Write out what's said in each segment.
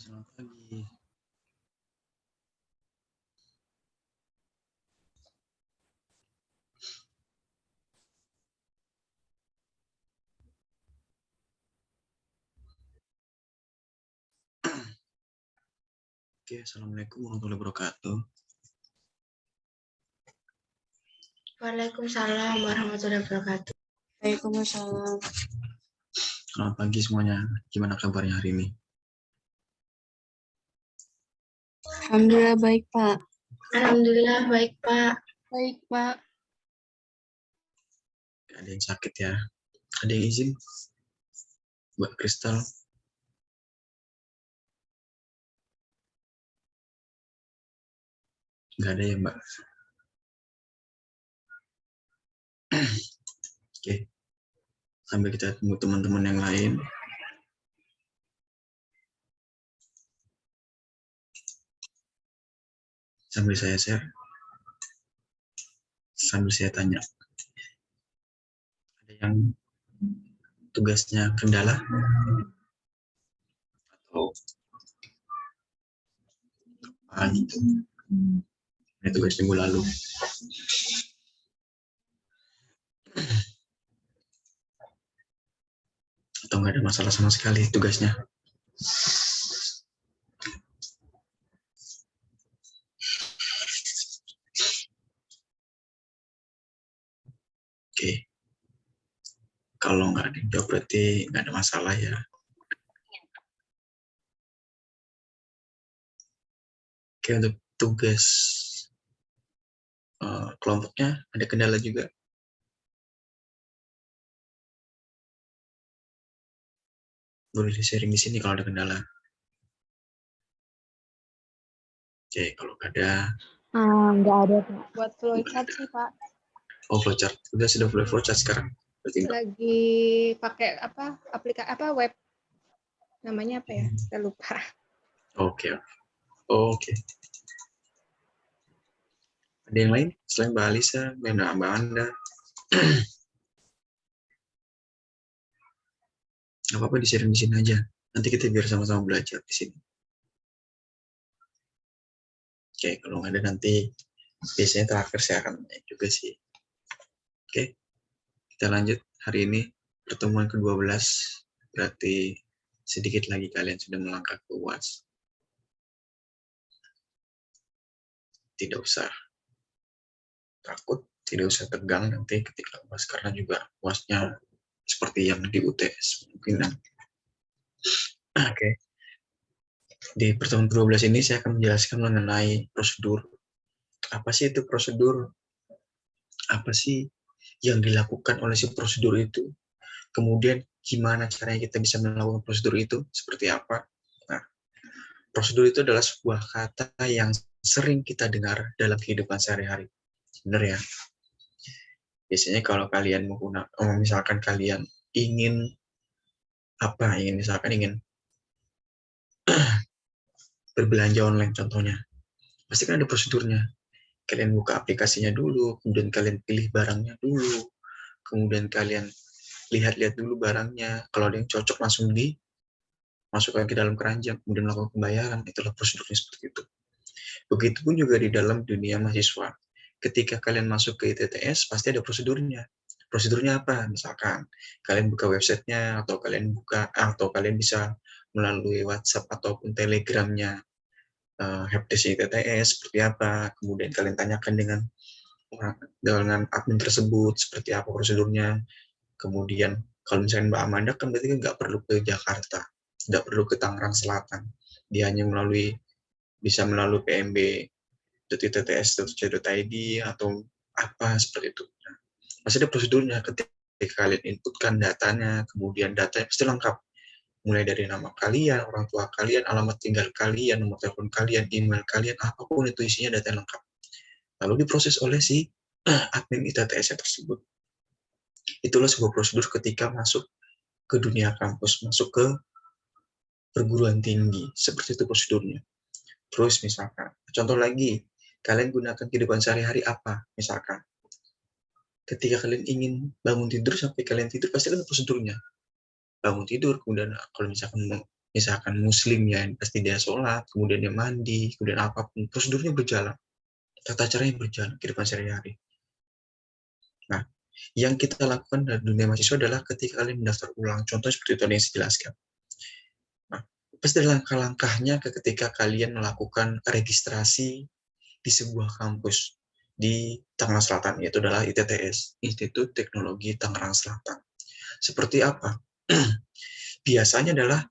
Selamat pagi. Oke, Assalamualaikum warahmatullahi wabarakatuh. Waalaikumsalam warahmatullahi wabarakatuh. Waalaikumsalam. Selamat pagi semuanya. Gimana kabarnya hari ini? Alhamdulillah baik, Pak. Alhamdulillah baik, Pak. Baik, Pak. Ada yang sakit ya? Ada yang izin? Mbak Kristal? Nggak ada ya, Mbak? Oke. Sambil kita tunggu teman-teman yang lain. Sambil saya share. Sambil saya tanya. Ada yang tugasnya kendala? Atau apa gitu? Ini tugas minggu lalu. Atau nggak ada masalah sama sekali tugasnya? Oke. Kalau nggak ada yang jawab berarti nggak ada masalah ya. Oke, untuk tugas kelompoknya ada kendala juga. Boleh di-sharing di sini kalau ada kendala. Oke, kalau ada. Nggak ada, Pak. Buat flowchart sih, Pak. Oh, flowchart. Sudah boleh flowchart sekarang. Berarti Lagi pakai aplikasi web. Namanya apa ya? Saya lupa. Oke. Oke. Ada yang lain selain Mbak Alisa, Mbak Anda? Nggak apa-apa, di-sharing di sini aja. Nanti kita biar sama-sama belajar di sini. Oke, kalau nggak ada nanti biasanya terakhir saya akan tanya juga sih. Oke, kita lanjut. Hari ini pertemuan ke-12, berarti sedikit lagi kalian sudah melangkah ke UAS. Tidak usah takut, tidak usah tegang nanti ketika UAS, karena juga UASnya seperti yang di UTS mungkin. Oke. Di pertemuan ke-12 ini saya akan menjelaskan mengenai prosedur. Apa sih itu prosedur? Apa sih yang dilakukan oleh si prosedur itu? Kemudian gimana caranya kita bisa melakukan prosedur itu? Seperti apa? Nah, prosedur itu adalah sebuah kata yang sering kita dengar dalam kehidupan sehari-hari. Benar ya? Biasanya kalau kalian menggunakan, misalkan kalian ingin ingin berbelanja online contohnya, pasti kan ada prosedurnya. Kalian buka aplikasinya dulu, kemudian kalian pilih barangnya dulu, kemudian kalian lihat-lihat dulu barangnya, kalau ada yang cocok langsung dimasukkan ke dalam keranjang, kemudian melakukan pembayaran. Itulah prosedurnya seperti itu. Begitupun juga di dalam dunia mahasiswa. Ketika kalian masuk ke ITTS, pasti ada prosedurnya. Prosedurnya apa? Misalkan kalian buka websitenya, atau kalian bisa melalui WhatsApp ataupun Telegramnya helpdesk ITTS seperti apa. Kemudian kalian tanyakan dengan admin tersebut seperti apa prosedurnya. Kemudian kalau misalnya Mbak Amanda kan berarti nggak perlu ke Jakarta, nggak perlu ke Tangerang Selatan, dia hanya bisa melalui pmb.itts.co.id atau apa seperti itu. Nah, pasti ada prosedurnya. Ketika kalian inputkan datanya, kemudian datanya pasti lengkap, mulai dari nama kalian, orang tua kalian, alamat tinggal kalian, nomor telepon kalian, email kalian, apapun itu isinya data yang lengkap. Lalu diproses oleh si admin ITTS tersebut. Itulah sebuah prosedur ketika masuk ke dunia kampus, masuk ke perguruan tinggi. Seperti itu prosedurnya. Terus misalkan, contoh lagi, kalian gunakan kehidupan sehari-hari apa? Misalkan, ketika kalian ingin bangun tidur sampai kalian tidur, pasti kan prosedurnya. Bangun tidur, kemudian kalau misalkan muslim ya, pasti dia sholat, kemudian dia mandi, kemudian apapun, prosedurnya berjalan, tata caranya berjalan kehidupan sehari-hari. Nah, yang kita lakukan dari dunia mahasiswa adalah ketika kalian mendaftar ulang, contoh seperti itu yang saya jelaskan. Nah, pasti ada langkah-langkahnya ketika kalian melakukan registrasi di sebuah kampus di Tangerang Selatan, yaitu adalah ITTS, Institut Teknologi Tangerang Selatan. Seperti apa? Biasanya adalah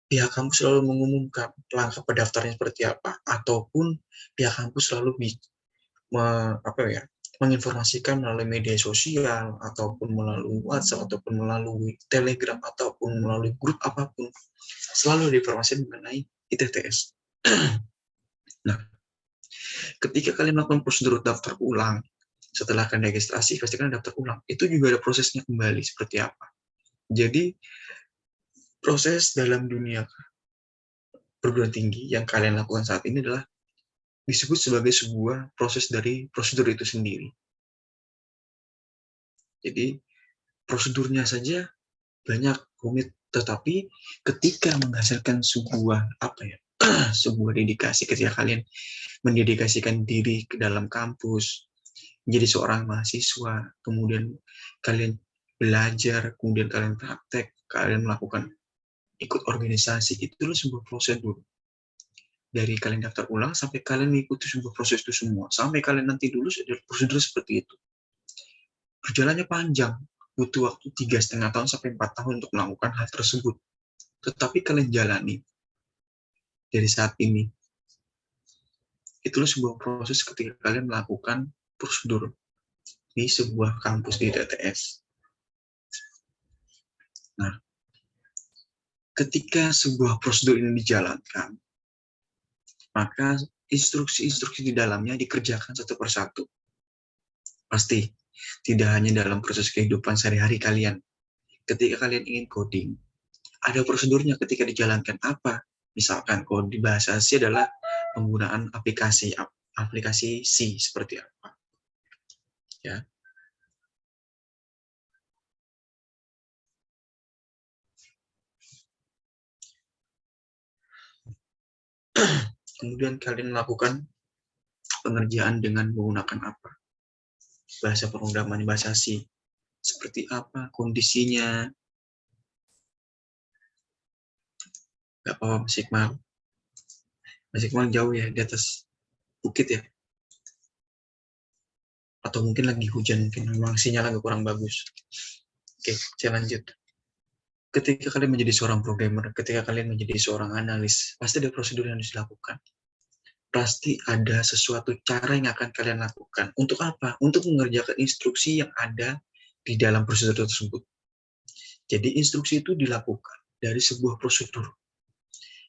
pihak kampus selalu mengumumkan langkah pendaftarannya seperti apa, ataupun pihak kampus selalu menginformasikan melalui media sosial, ataupun melalui WhatsApp, ataupun melalui Telegram, ataupun melalui grup apapun, selalu diinformasikan mengenai ITTS. Nah, ketika kalian melakukan prosedur daftar ulang, setelah kalian registrasi, pasti kalian daftar ulang. Itu juga ada prosesnya kembali seperti apa. Jadi, proses dalam dunia perguruan tinggi yang kalian lakukan saat ini adalah disebut sebagai sebuah proses dari prosedur itu sendiri. Jadi, prosedurnya saja banyak rumit, tetapi ketika menghasilkan sebuah sebuah dedikasi, ketika kalian mendedikasikan diri ke dalam kampus, menjadi seorang mahasiswa, kemudian kalian belajar, kemudian kalian praktek, kalian melakukan ikut organisasi, itu adalah sebuah prosedur. Dari kalian daftar ulang sampai kalian mengikuti sebuah proses itu semua, sampai kalian nanti lulus, ada prosedur seperti itu. Berjalannya panjang, butuh waktu 3,5 tahun sampai 4 tahun untuk melakukan hal tersebut. Tetapi kalian jalani dari saat ini. Itulah sebuah proses ketika kalian melakukan prosedur di sebuah kampus di ITTS. Nah, ketika sebuah prosedur ini dijalankan, maka instruksi-instruksi di dalamnya dikerjakan satu persatu. Pasti, tidak hanya dalam proses kehidupan sehari-hari kalian. Ketika kalian ingin coding, ada prosedurnya ketika dijalankan apa. Misalkan kalau di bahasa C adalah penggunaan aplikasi C seperti apa. Ya. Kemudian kalian melakukan pengerjaan dengan menggunakan apa? Bahasa pemrograman bahasa C. Seperti apa kondisinya? Gak apa-apa Mas Iqmal. Mas Iqmal jauh ya di atas bukit ya. Atau mungkin lagi hujan, mungkin memang sinyal agak kurang bagus. Oke, saya lanjut. Ketika kalian menjadi seorang programmer, ketika kalian menjadi seorang analis, pasti ada prosedur yang harus dilakukan. Pasti ada sesuatu cara yang akan kalian lakukan. Untuk apa? Untuk mengerjakan instruksi yang ada di dalam prosedur tersebut. Jadi instruksi itu dilakukan dari sebuah prosedur.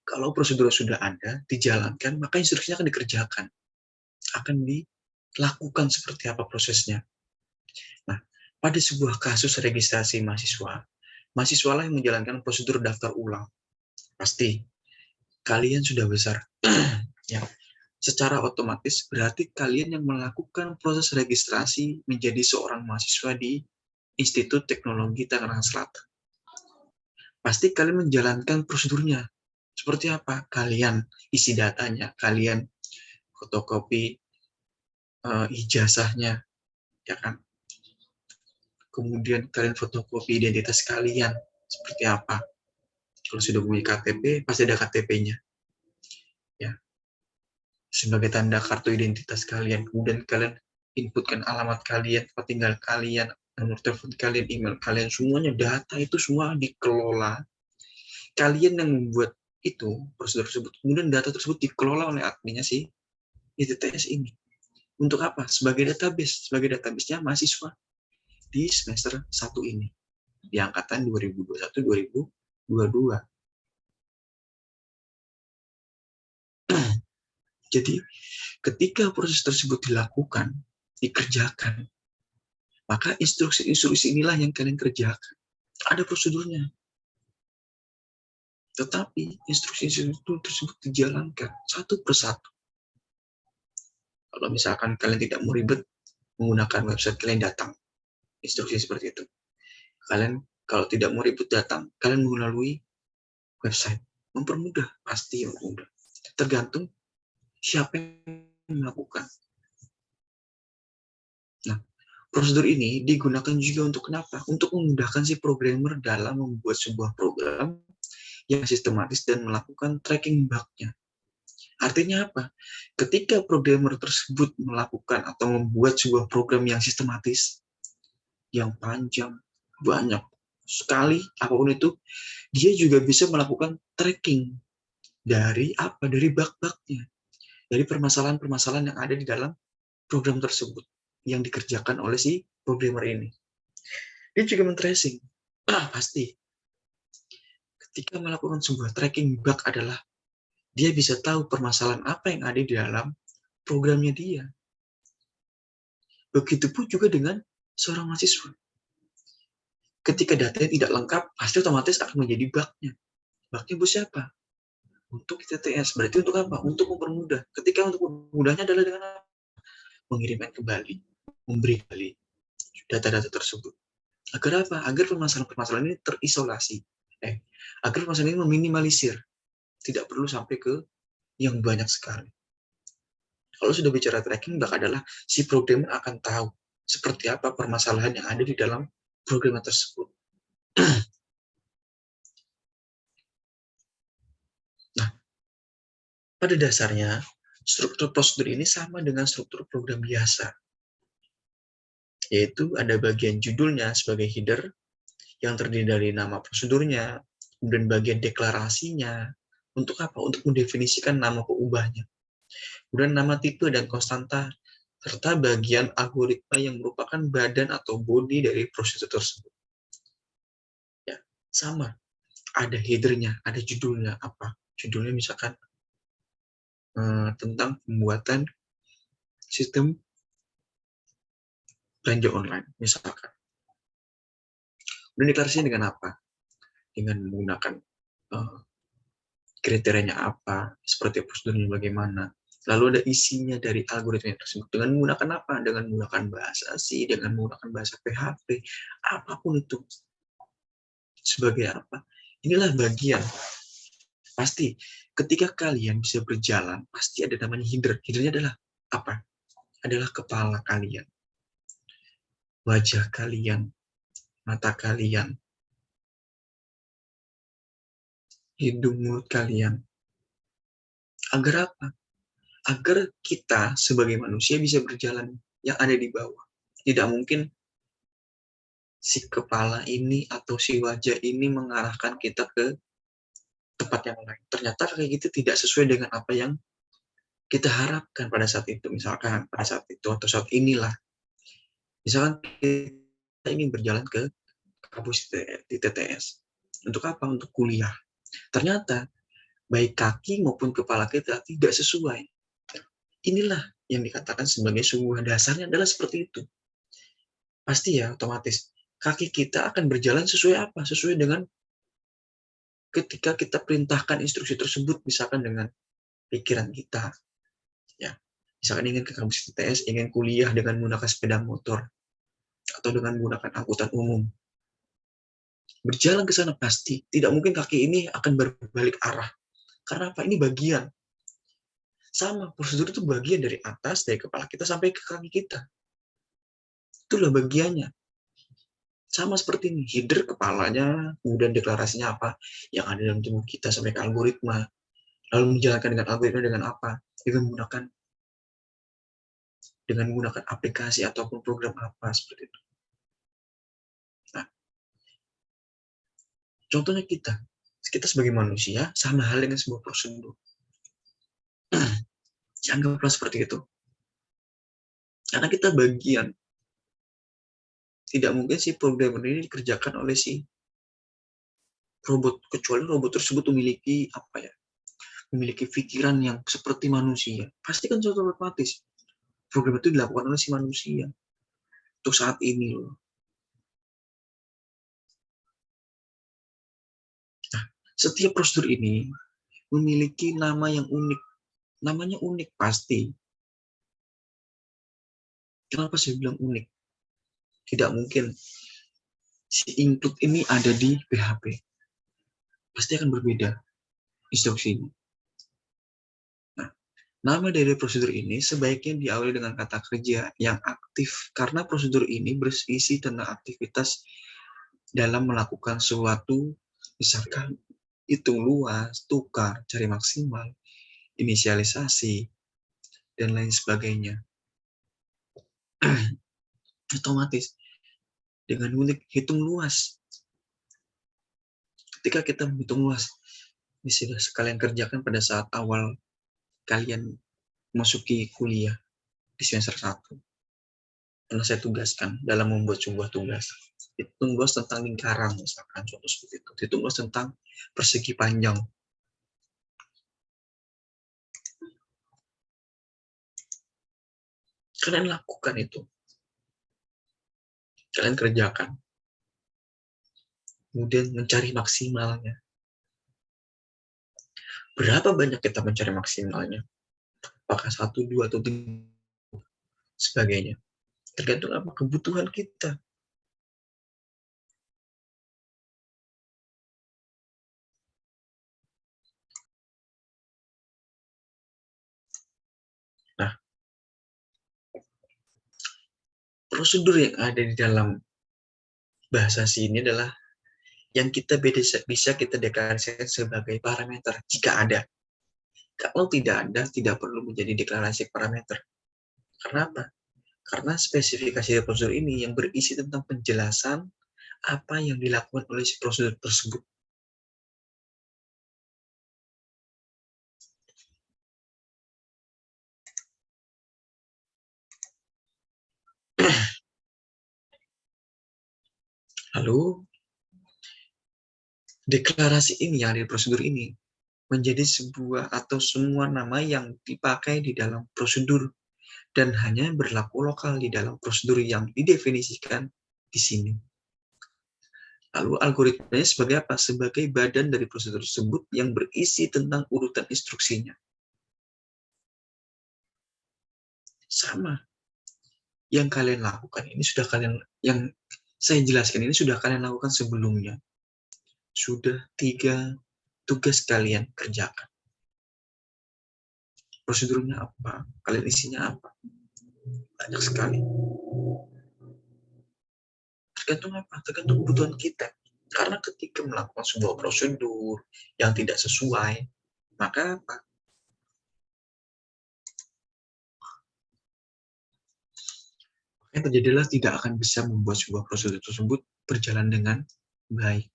Kalau prosedur sudah ada, dijalankan, maka instruksinya akan dikerjakan. Akan dilakukan seperti apa prosesnya. Nah, pada sebuah kasus registrasi mahasiswa, mahasiswalah yang menjalankan prosedur daftar ulang. Pasti kalian sudah besar. Ya, secara otomatis berarti kalian yang melakukan proses registrasi menjadi seorang mahasiswa di Institut Teknologi Tangerang Selatan. Pasti kalian menjalankan prosedurnya. Seperti apa? Kalian isi datanya, kalian fotokopi ijazahnya, ya kan? Kemudian kalian fotokopi identitas kalian, seperti apa? Kalau sudah punya KTP, pasti ada KTP-nya. Ya. Sebagai tanda kartu identitas kalian. Kemudian kalian inputkan alamat kalian, tempat tinggal kalian, nomor telepon kalian, email kalian, semuanya data itu semua dikelola. Kalian yang membuat itu, prosedur tersebut. Kemudian data tersebut dikelola oleh adminnya si ITTS ini. Untuk apa? Sebagai database. Sebagai database-nya mahasiswa di semester 1 ini. Di angkatan 2021-2022. Jadi, ketika proses tersebut dilakukan, dikerjakan, maka instruksi-instruksi inilah yang kalian kerjakan. Ada prosedurnya. Tetapi instruksi-instruksi tersebut dijalankan satu persatu. Kalau misalkan kalian tidak mau ribet, menggunakan website kalian datang. Instruksi seperti itu. Kalian kalau tidak mau ribet datang, kalian melalui website. Mempermudah, pasti mempermudah. Tergantung siapa yang melakukan. Nah, prosedur ini digunakan juga untuk kenapa? Untuk memudahkan si programmer dalam membuat sebuah program yang sistematis dan melakukan tracking bug-nya. Artinya apa? Ketika programmer tersebut melakukan atau membuat sebuah program yang sistematis, yang panjang, banyak sekali, apapun itu, dia juga bisa melakukan tracking dari apa? Dari bug-bugnya, dari permasalahan-permasalahan yang ada di dalam program tersebut yang dikerjakan oleh si programmer ini. Dia juga men-tracing. Pasti. Ketika melakukan sebuah tracking bug adalah dia bisa tahu permasalahan apa yang ada di dalam programnya dia. Begitupun juga dengan seorang mahasiswa. Ketika datanya tidak lengkap, pasti otomatis akan menjadi bug-nya. Bug-nya buat siapa? Untuk TTS. Berarti untuk apa? Untuk mempermudah. Ketika untuk mempermudahnya adalah dengan apa? Mengirimkan kembali, memberi kembali data-data tersebut. Agar apa? Agar permasalahan-permasalahan ini terisolasi. Agar permasalahan ini meminimalisir. Tidak perlu sampai ke yang banyak sekali. Kalau sudah bicara tracking, bug adalah si programmer akan tahu seperti apa permasalahan yang ada di dalam program tersebut. Nah, pada dasarnya, struktur prosedur ini sama dengan struktur program biasa, yaitu ada bagian judulnya sebagai header, yang terdiri dari nama prosedurnya, kemudian bagian deklarasinya, untuk apa? Untuk mendefinisikan nama pengubahnya, kemudian nama tipe dan konstanta, serta bagian algoritma yang merupakan badan atau body dari prosedur tersebut. Ya, sama. Ada headernya, ada judulnya apa? Judulnya misalkan tentang pembuatan sistem belanja online, misalkan. Dan deklarasinya dengan apa? Dengan menggunakan kriterianya apa, seperti prosedurnya bagaimana. Lalu ada isinya dari algoritma tersebut. Dengan menggunakan apa? Dengan menggunakan bahasa C, dengan menggunakan bahasa PHP, apapun itu. Sebagai apa? Inilah bagian. Pasti ketika kalian bisa berjalan, pasti ada namanya header. Headernya adalah apa? Adalah kepala kalian, wajah kalian, mata kalian, hidung, mulut kalian. Agar apa? Agar kita sebagai manusia bisa berjalan yang ada di bawah. Tidak mungkin si kepala ini atau si wajah ini mengarahkan kita ke tempat yang lain. Ternyata kayak gitu tidak sesuai dengan apa yang kita harapkan pada saat itu. Misalkan pada saat itu atau saat inilah. Misalkan kita ingin berjalan ke kampus di TTS. Untuk apa? Untuk kuliah. Ternyata baik kaki maupun kepala kita tidak sesuai. Inilah yang dikatakan sebagai sebuah dasarnya adalah seperti itu. Pasti ya otomatis kaki kita akan berjalan sesuai apa? Sesuai dengan ketika kita perintahkan instruksi tersebut, misalkan dengan pikiran kita. Ya, misalkan ingin ke kampus TTS, ingin kuliah dengan menggunakan sepeda motor atau dengan menggunakan angkutan umum. Berjalan ke sana pasti tidak mungkin kaki ini akan berbalik arah. Karena apa? Ini bagian. Sama, prosedur itu bagian dari atas, dari kepala kita sampai ke kaki kita. Itulah bagiannya. Sama seperti ini, header kepalanya, kemudian deklarasinya apa yang ada dalam tubuh kita sampai ke algoritma. Lalu menjalankan dengan algoritma dengan apa? Dengan menggunakan aplikasi ataupun program apa seperti itu. Nah, contohnya kita sebagai manusia sama hal dengan sebuah prosedur. Anggaplah seperti itu. Karena kita bagian. Tidak mungkin si program ini dikerjakan oleh si robot, kecuali robot tersebut memiliki apa ya? Memiliki pikiran yang seperti manusia. Pasti kan suatu otomatis. Program itu dilakukan oleh si manusia. Untuk saat ini loh. Nah, setiap prosedur ini memiliki nama yang unik. Namanya unik pasti. Kenapa saya bilang unik? Tidak mungkin si include ini ada di PHP. Pasti akan berbeda. instruksinya. Nah, nama dari prosedur ini sebaiknya diawali dengan kata kerja yang aktif, karena prosedur ini berisi tentang aktivitas dalam melakukan suatu, misalkan hitung luas, tukar, cari maksimal, inisialisasi, dan lain sebagainya. Otomatis dengan hitung luas, ketika kita menghitung luas, ini sudah sekalian kerjakan pada saat awal kalian masuki kuliah di semester 1. Pernah saya tugaskan dalam membuat sebuah tugas. Hitung luas tentang lingkaran, misalkan contoh seperti itu. Hitung luas tentang persegi panjang. Kalian lakukan itu. Kalian kerjakan. Kemudian mencari maksimalnya. Berapa banyak kita mencari maksimalnya? Apakah 1, 2, atau 3, sebagainya. Tergantung apa kebutuhan kita. Nah, prosedur yang ada di dalam bahasa C ini adalah yang kita bisa kita deklarasikan sebagai parameter jika ada. Kalau tidak ada, tidak perlu menjadi deklarasi parameter. Kenapa? Karena spesifikasi prosedur ini yang berisi tentang penjelasan apa yang dilakukan oleh si prosedur tersebut. Lalu, deklarasi ini yang ada di prosedur ini menjadi sebuah atau semua nama yang dipakai di dalam prosedur dan hanya berlaku lokal di dalam prosedur yang didefinisikan di sini. Lalu algoritmanya sebagai apa? Sebagai badan dari prosedur tersebut yang berisi tentang urutan instruksinya. Sama. Yang kalian lakukan ini yang saya jelaskan ini sudah kalian lakukan sebelumnya. Sudah 3 tugas kalian kerjakan. Prosedurnya apa? Kalian isinya apa? Banyak sekali. Tergantung apa? Tergantung kebutuhan kita. Karena ketika melakukan sebuah prosedur yang tidak sesuai, maka apa? Maka terjadilah tidak akan bisa membuat sebuah prosedur tersebut berjalan dengan baik.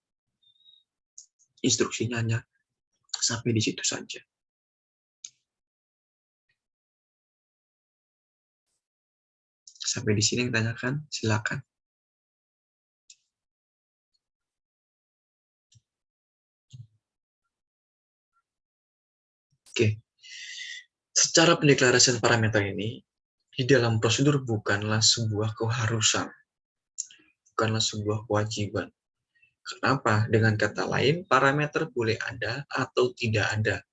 Instruksinya hanya sampai di situ saja. Sampai di sini yang ditanyakan, silakan. Oke. Secara pendeklarasian parameter ini, di dalam prosedur bukanlah sebuah keharusan, bukanlah sebuah kewajiban. Kenapa? Dengan kata lain, parameter boleh ada atau tidak ada.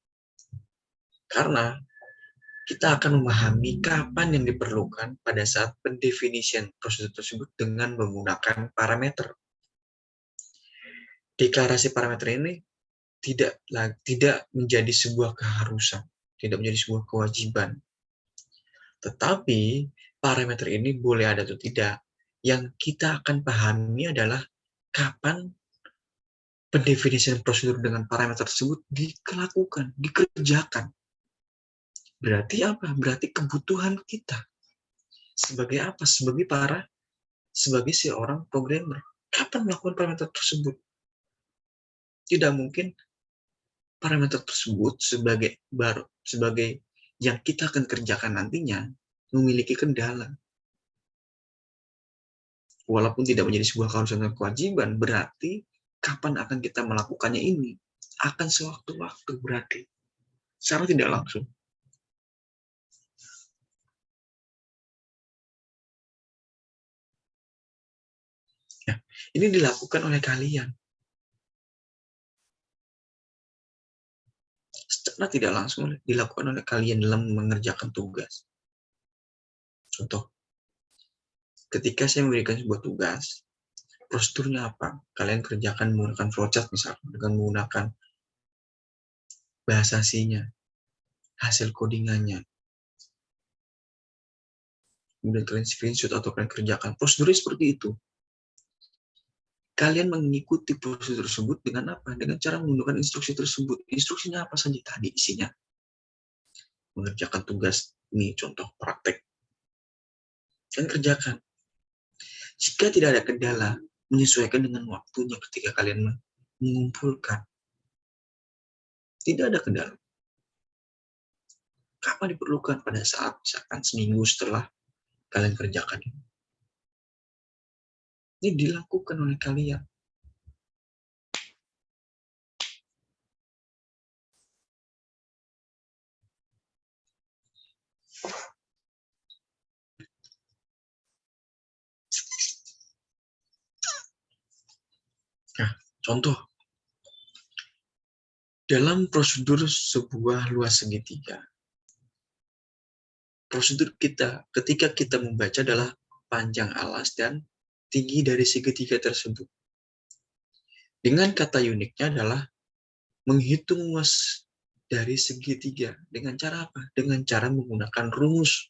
Karena kita akan memahami kapan yang diperlukan pada saat pendefinisian prosedur tersebut dengan menggunakan parameter. Deklarasi parameter ini tidak menjadi sebuah keharusan, tidak menjadi sebuah kewajiban. Tetapi parameter ini boleh ada atau tidak. Yang kita akan pahami adalah kapan pendefinisian prosedur dengan parameter tersebut dilakukan, dikerjakan. Berarti apa? Berarti kebutuhan kita. Sebagai apa? Sebagai seorang programmer. Kapan melakukan parameter tersebut? Tidak mungkin parameter tersebut sebagai yang kita akan kerjakan nantinya memiliki kendala. Walaupun tidak menjadi sebuah keharusan dan kewajiban, berarti kapan akan kita melakukannya ini? Akan sewaktu-waktu berarti. Secara tidak langsung. Ya, ini dilakukan oleh kalian. Secara tidak langsung dilakukan oleh kalian dalam mengerjakan tugas. Contoh, ketika saya memberikan sebuah tugas, prosedurnya apa? Kalian kerjakan menggunakan flowchart misalnya, dengan menggunakan bahasa C-nya, hasil codingannya. Kemudian kalian screenshot atau kalian kerjakan. Prosedurnya seperti itu. Kalian mengikuti prosedur tersebut dengan apa? Dengan cara menggunakan instruksi tersebut. Instruksinya apa saja tadi isinya? Mengerjakan tugas, ini contoh praktek. Kalian kerjakan. Jika tidak ada kendala, menyesuaikan dengan waktunya ketika kalian mengumpulkan. Tidak ada kendala. Kapan diperlukan? Pada saat misalkan seminggu setelah kalian kerjakan. Ini dilakukan oleh kalian. Nah, contoh. Dalam prosedur sebuah luas segitiga, prosedur kita ketika kita membaca adalah panjang alas dan tinggi dari segitiga tersebut. Dengan kata uniknya adalah menghitung luas dari segitiga. Dengan cara apa? Dengan cara menggunakan rumus.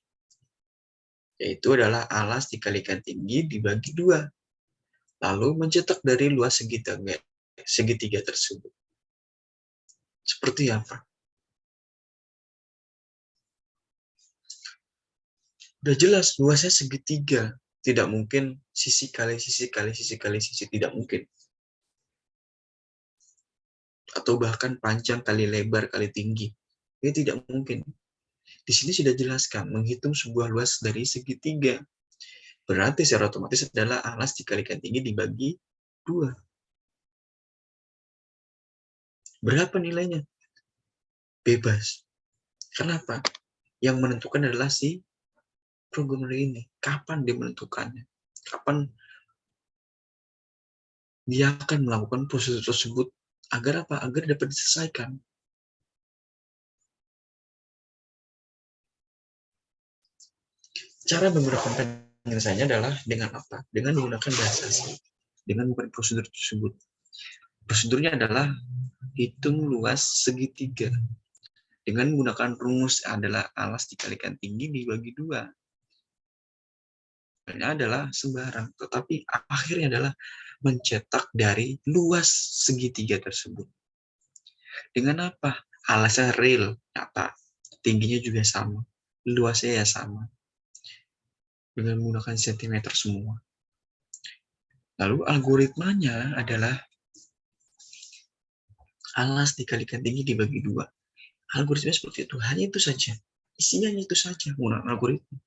Yaitu adalah alas dikalikan tinggi dibagi 2. Lalu mencetak dari luas segitiga tersebut. Seperti apa? Udah jelas, luasnya segitiga. Tidak mungkin sisi kali sisi kali sisi kali sisi. Tidak mungkin. Atau bahkan panjang kali lebar kali tinggi. Ini tidak mungkin. Di sini sudah jelaskan, menghitung sebuah luas dari segitiga. Berarti secara otomatis adalah alas dikalikan tinggi dibagi 2. Berapa nilainya? Bebas. Kenapa? Yang menentukan adalah si programmer ini. Kapan dia menentukannya? Kapan dia akan melakukan proses tersebut agar apa? Agar dapat diselesaikan. Cara menggunakan penyelesaiannya adalah dengan apa? Dengan menggunakan bahasa C. Dengan menggunakan prosedur tersebut. Prosedurnya adalah hitung luas segitiga. Dengan menggunakan rumus adalah alas dikalikan tinggi dibagi 2. Ini adalah sembarang, tetapi akhirnya adalah mencetak dari luas segitiga tersebut. Dengan apa? Alasnya real, nyata. Tingginya juga sama. Luasnya ya sama. Dengan menggunakan sentimeter semua. Lalu algoritmanya adalah alas dikalikan tinggi dibagi 2. Algoritmanya seperti itu. Hanya itu saja. Isinya itu saja menggunakan algoritma.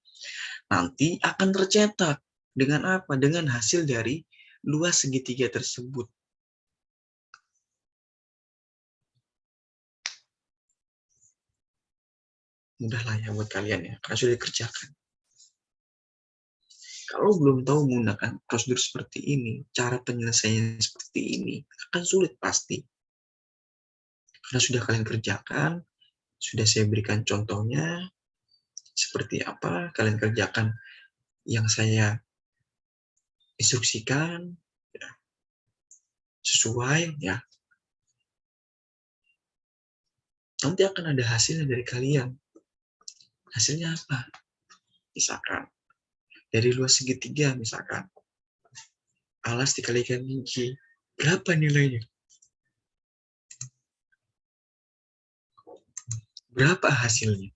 Nanti akan tercetak dengan apa? Dengan hasil dari luas segitiga tersebut. Mudahlah ya buat kalian ya, karena sudah dikerjakan. Kalau belum tahu menggunakan prosedur seperti ini, cara penyelesaiannya seperti ini, akan sulit pasti. Karena sudah kalian kerjakan, sudah saya berikan contohnya, seperti apa kalian kerjakan yang saya instruksikan, ya, sesuai, ya. Nanti akan ada hasilnya dari kalian. Hasilnya apa? Misalkan, dari luas segitiga, misalkan, alas dikalikan tinggi, berapa nilainya? Berapa hasilnya?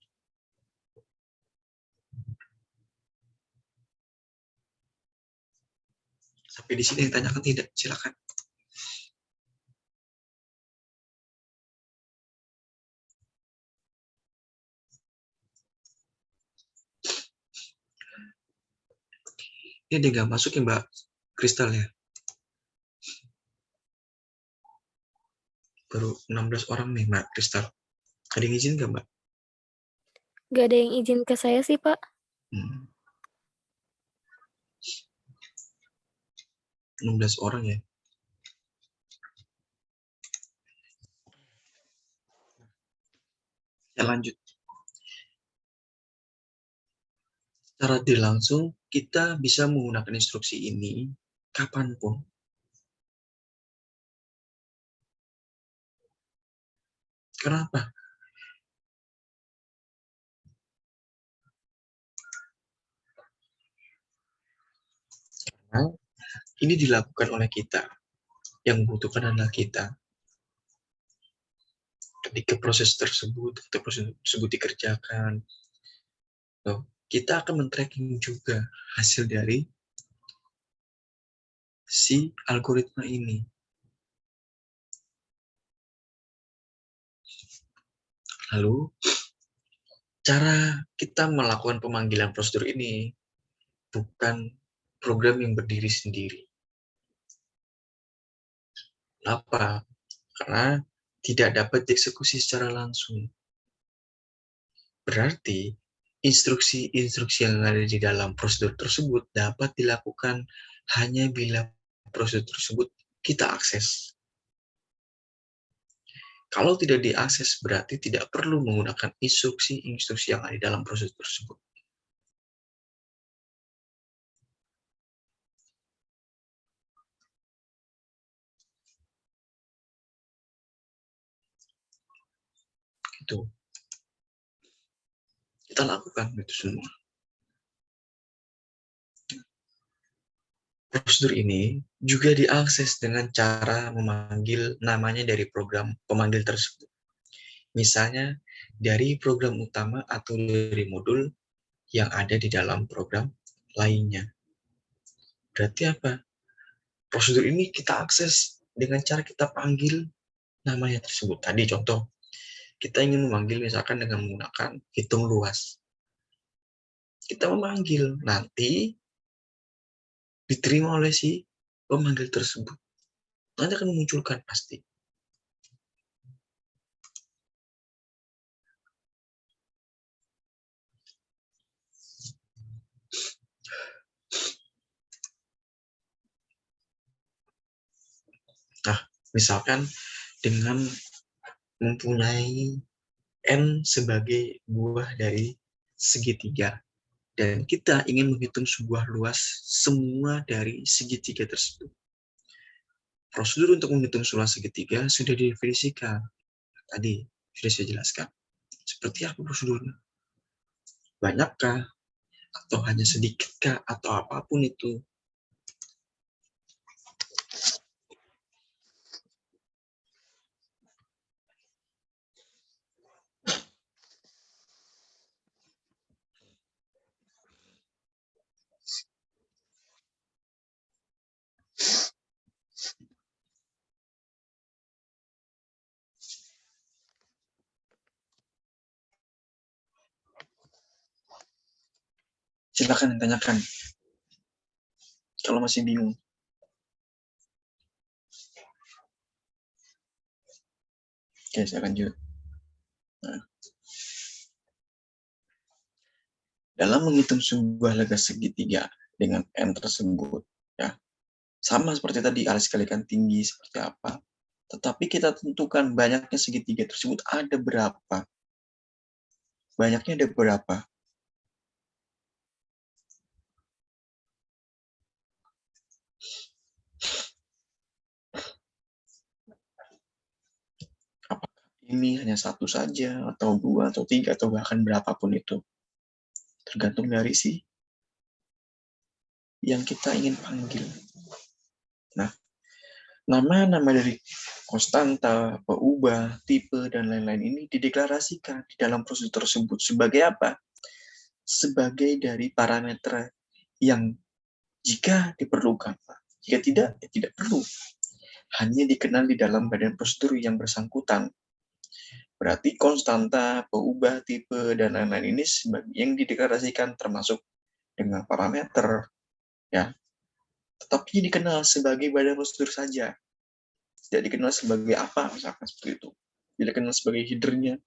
Sampai di sini yang tanyakan tidak? Silakan. Ini dia nggak masuk ya Mbak Kristal ya? Baru 16 orang nih Mbak Kristal. Ada yang izin nggak Mbak? Nggak ada yang izin ke saya sih, Pak. 16 orang ya. Ya lanjut. Secara tidak langsung, kita bisa menggunakan instruksi ini kapanpun. Kenapa? Karena ini dilakukan oleh kita. Yang membutuhkan adalah kita. Ketika proses tersebut dikerjakan, kita akan men-tracking juga hasil dari si algoritma ini. Lalu, cara kita melakukan pemanggilan prosedur ini bukan program yang berdiri sendiri. Kenapa? Karena tidak dapat dieksekusi secara langsung. Berarti, instruksi-instruksi yang ada di dalam prosedur tersebut dapat dilakukan hanya bila prosedur tersebut kita akses. Kalau tidak diakses, berarti tidak perlu menggunakan instruksi-instruksi yang ada di dalam prosedur tersebut. Itu. Kita lakukan itu semua. Prosedur ini juga diakses dengan cara memanggil namanya dari program pemanggil tersebut. Misalnya, dari program utama atau dari modul yang ada di dalam program lainnya. Berarti apa? Prosedur ini kita akses dengan cara kita panggil namanya tersebut. Tadi contoh, kita ingin memanggil misalkan dengan menggunakan hitung luas. Kita memanggil, nanti diterima oleh si pemanggil tersebut. Nanti akan memunculkan pasti. Nah, misalkan dengan mempunyai N sebagai buah dari segitiga. Dan kita ingin menghitung sebuah luas semua dari segitiga tersebut. Prosedur untuk menghitung luas segitiga sudah didefinisikan. Tadi sudah saya jelaskan. Seperti apa prosedurnya? Banyakkah? Atau hanya sedikitkah? Atau apapun itu. Silakan tanyakan. Kalau masih bingung. Oke, saya lanjut. Nah, dalam menghitung sebuah lega segitiga dengan N tersebut, ya, sama seperti tadi, alis kalikan tinggi seperti apa. Tetapi kita tentukan banyaknya segitiga tersebut ada berapa. Banyaknya ada berapa. Apakah ini hanya satu saja, atau dua, atau tiga, atau bahkan berapapun itu. Tergantung dari si yang kita ingin panggil. Nah, nama-nama dari konstanta, peubah, tipe, dan lain-lain ini dideklarasikan di dalam prosedur tersebut sebagai apa? Sebagai dari parameter yang jika diperlukan. Jika tidak, ya tidak perlu. Hanya dikenal di dalam badan prosedur yang bersangkutan. Berarti konstanta, peubah, tipe, dan lain-lain ini yang dideklarasikan termasuk dengan parameter, ya. Tetapi dikenal sebagai badan prosedur saja. Tidak dikenal sebagai apa, misalkan seperti itu. Tidak dikenal sebagai header-nya.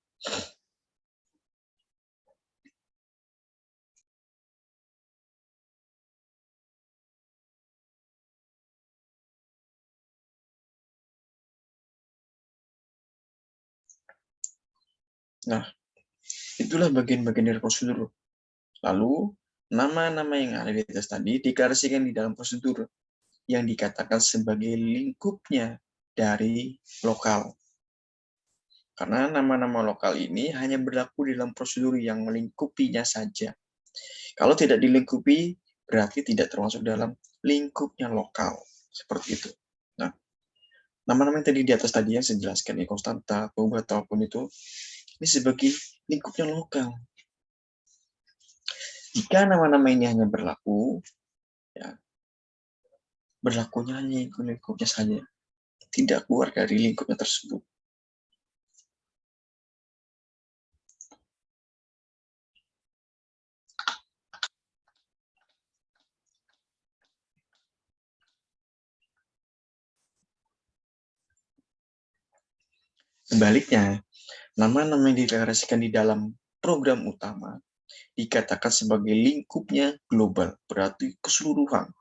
Nah, itulah bagian-bagian dari prosedur. Lalu, nama-nama yang ada di atas tadi dideklarasikan di dalam prosedur yang dikatakan sebagai lingkupnya dari lokal. Karena nama-nama lokal ini hanya berlaku dalam prosedur yang melingkupinya saja. Kalau tidak dilingkupi, berarti tidak termasuk dalam lingkupnya lokal. Seperti itu. Nah, nama-nama yang tadi di atas tadi yang saya jelaskan, konstanta, peubah, ataupun itu, ini sebagai lingkupnya lokal. Jika nama-nama ini hanya berlaku, ya, berlakunya hanya lingkupnya saja, tidak keluar dari lingkupnya tersebut. Sebaliknya, nama-nama yang dideklarasikan di dalam program utama dikatakan sebagai lingkupnya global, berarti keseluruhan.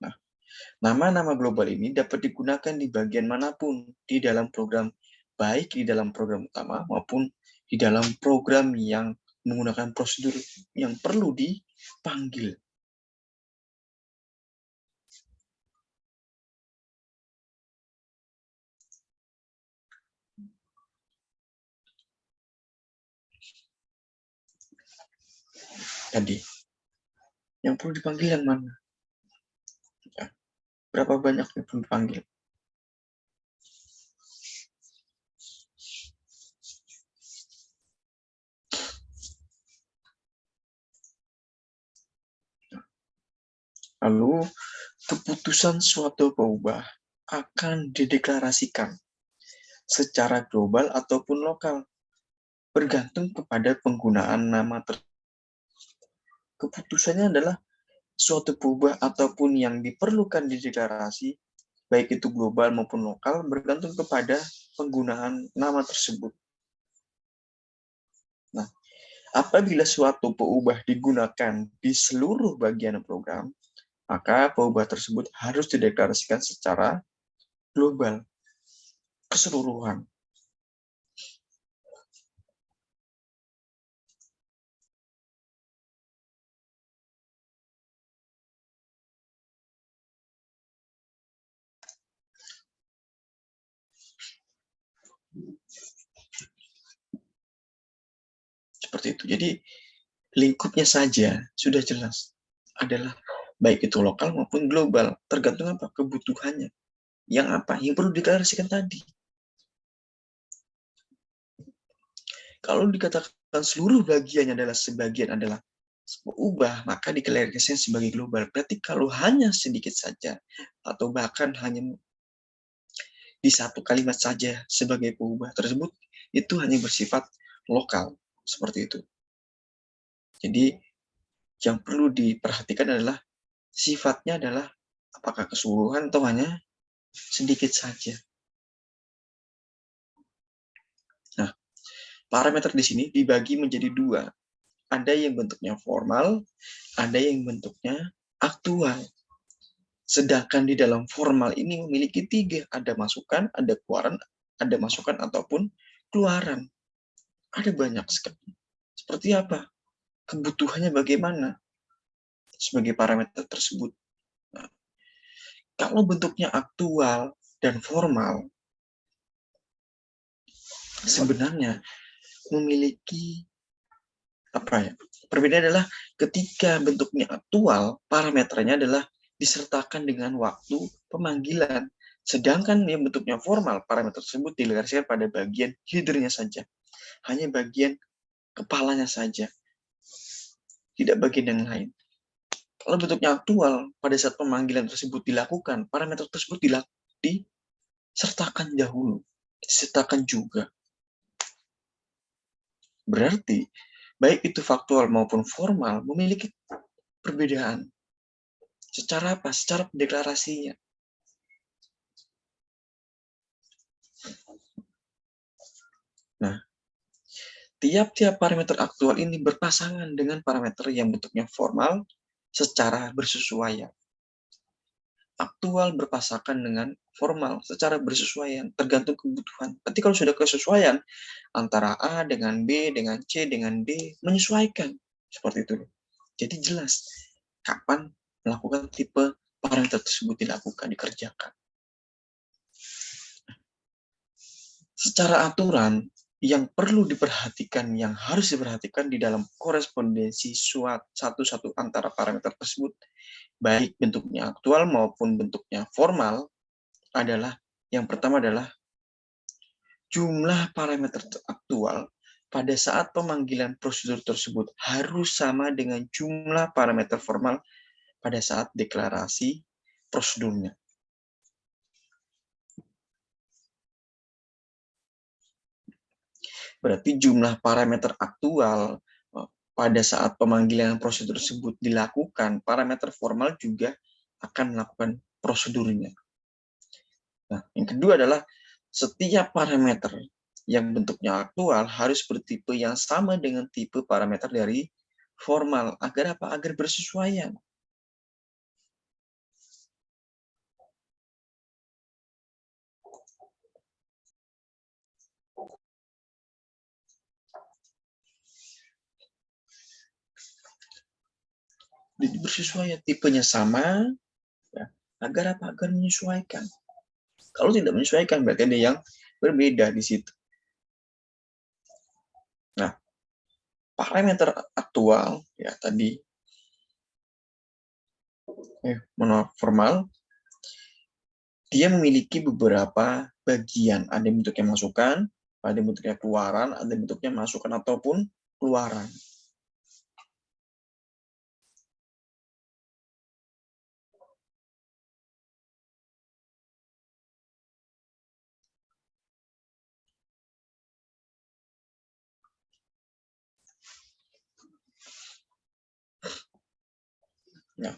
Nah, nama-nama global ini dapat digunakan di bagian manapun di dalam program, baik di dalam program utama maupun di dalam program yang menggunakan prosedur yang perlu dipanggil. Tadi, yang perlu dipanggil yang mana? Ya, berapa banyak yang perlu dipanggil? Lalu, keputusan suatu peubah akan dideklarasikan secara global ataupun lokal, bergantung kepada penggunaan nama tersebut. Keputusannya adalah suatu peubah ataupun yang diperlukan di deklarasi, baik itu global maupun lokal, bergantung kepada penggunaan nama tersebut. Nah, apabila suatu peubah digunakan di seluruh bagian program, maka peubah tersebut harus dideklarasikan secara global, keseluruhan. Seperti itu. Jadi lingkupnya saja sudah jelas adalah baik itu lokal maupun global, tergantung apa kebutuhannya. Yang apa? Yang perlu dideklarasikan tadi. Kalau dikatakan seluruh bagiannya adalah sebagian adalah ubah, maka dideklarasikan sebagai global. Berarti kalau hanya sedikit saja atau bahkan hanya di satu kalimat saja sebagai peubah tersebut, itu hanya bersifat lokal, seperti itu. Jadi yang perlu diperhatikan adalah sifatnya adalah apakah keseluruhan atau hanya sedikit saja. Nah, parameter di sini dibagi menjadi dua. Ada yang bentuknya formal, ada yang bentuknya aktual. Sedangkan di dalam formal ini memiliki tiga, ada masukan, ada keluaran, ada masukan ataupun keluaran. Ada banyak sekali. Seperti apa? Kebutuhannya bagaimana? Sebagai parameter tersebut. Nah, kalau bentuknya aktual dan formal, sebenarnya memiliki apa ya? Perbedaan adalah ketika bentuknya aktual, parameternya adalah disertakan dengan waktu pemanggilan. Sedangkan yang bentuknya formal, parameter tersebut dideklarasikan pada bagian header-nya saja. Hanya bagian kepalanya saja. Tidak bagian yang lain. Kalau bentuknya aktual, pada saat pemanggilan tersebut dilakukan, parameter tersebut disertakan dahulu. Disertakan juga. Berarti, baik itu faktual maupun formal, memiliki perbedaan. Secara apa? Secara deklarasinya. Nah, tiap-tiap parameter aktual ini berpasangan dengan parameter yang bentuknya formal secara bersesuaian. Aktual berpasangan dengan formal secara bersesuaian, tergantung kebutuhan. Nanti kalau sudah kesesuaian, antara A dengan B, dengan C, dengan D, menyesuaikan. Seperti itu. Jadi jelas kapan melakukan tipe parameter tersebut dikerjakan. Secara aturan, yang perlu diperhatikan, yang harus diperhatikan di dalam korespondensi satu antara parameter tersebut, baik bentuknya aktual maupun bentuknya formal, adalah yang pertama adalah jumlah parameter aktual pada saat pemanggilan prosedur tersebut harus sama dengan jumlah parameter formal pada saat deklarasi prosedurnya. Berarti jumlah parameter aktual pada saat pemanggilan prosedur tersebut dilakukan, parameter formal juga akan melakukan prosedurnya. Nah, yang kedua adalah setiap parameter yang bentuknya aktual harus bertipe yang sama dengan tipe parameter dari formal. Agar apa? Agar bersesuaian. Jadi bersesuaian, tipenya sama, ya, agar apa? Agar menyesuaikan. Kalau tidak menyesuaikan, berarti ada yang berbeda di situ. Nah, parameter aktual, ya tadi, formal, dia memiliki beberapa bagian. Ada bentuknya masukan, ada bentuknya keluaran, ada bentuknya masukan ataupun keluaran. Nah,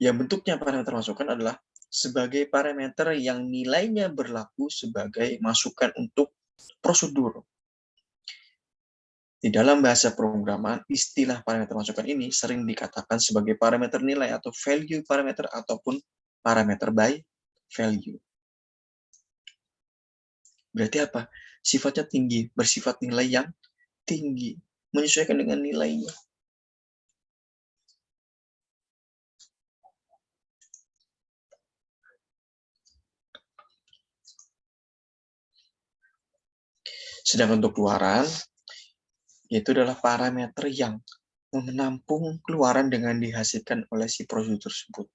yang bentuknya parameter masukan adalah sebagai parameter yang nilainya berlaku sebagai masukan untuk prosedur. Di dalam bahasa pemrograman, istilah parameter masukan ini sering dikatakan sebagai parameter nilai atau value parameter ataupun parameter by value. Berarti apa? Sifatnya tinggi, bersifat nilai yang tinggi, menyesuaikan dengan nilainya. Sedangkan untuk keluaran, yaitu adalah parameter yang menampung keluaran dengan dihasilkan oleh si prosedur tersebut.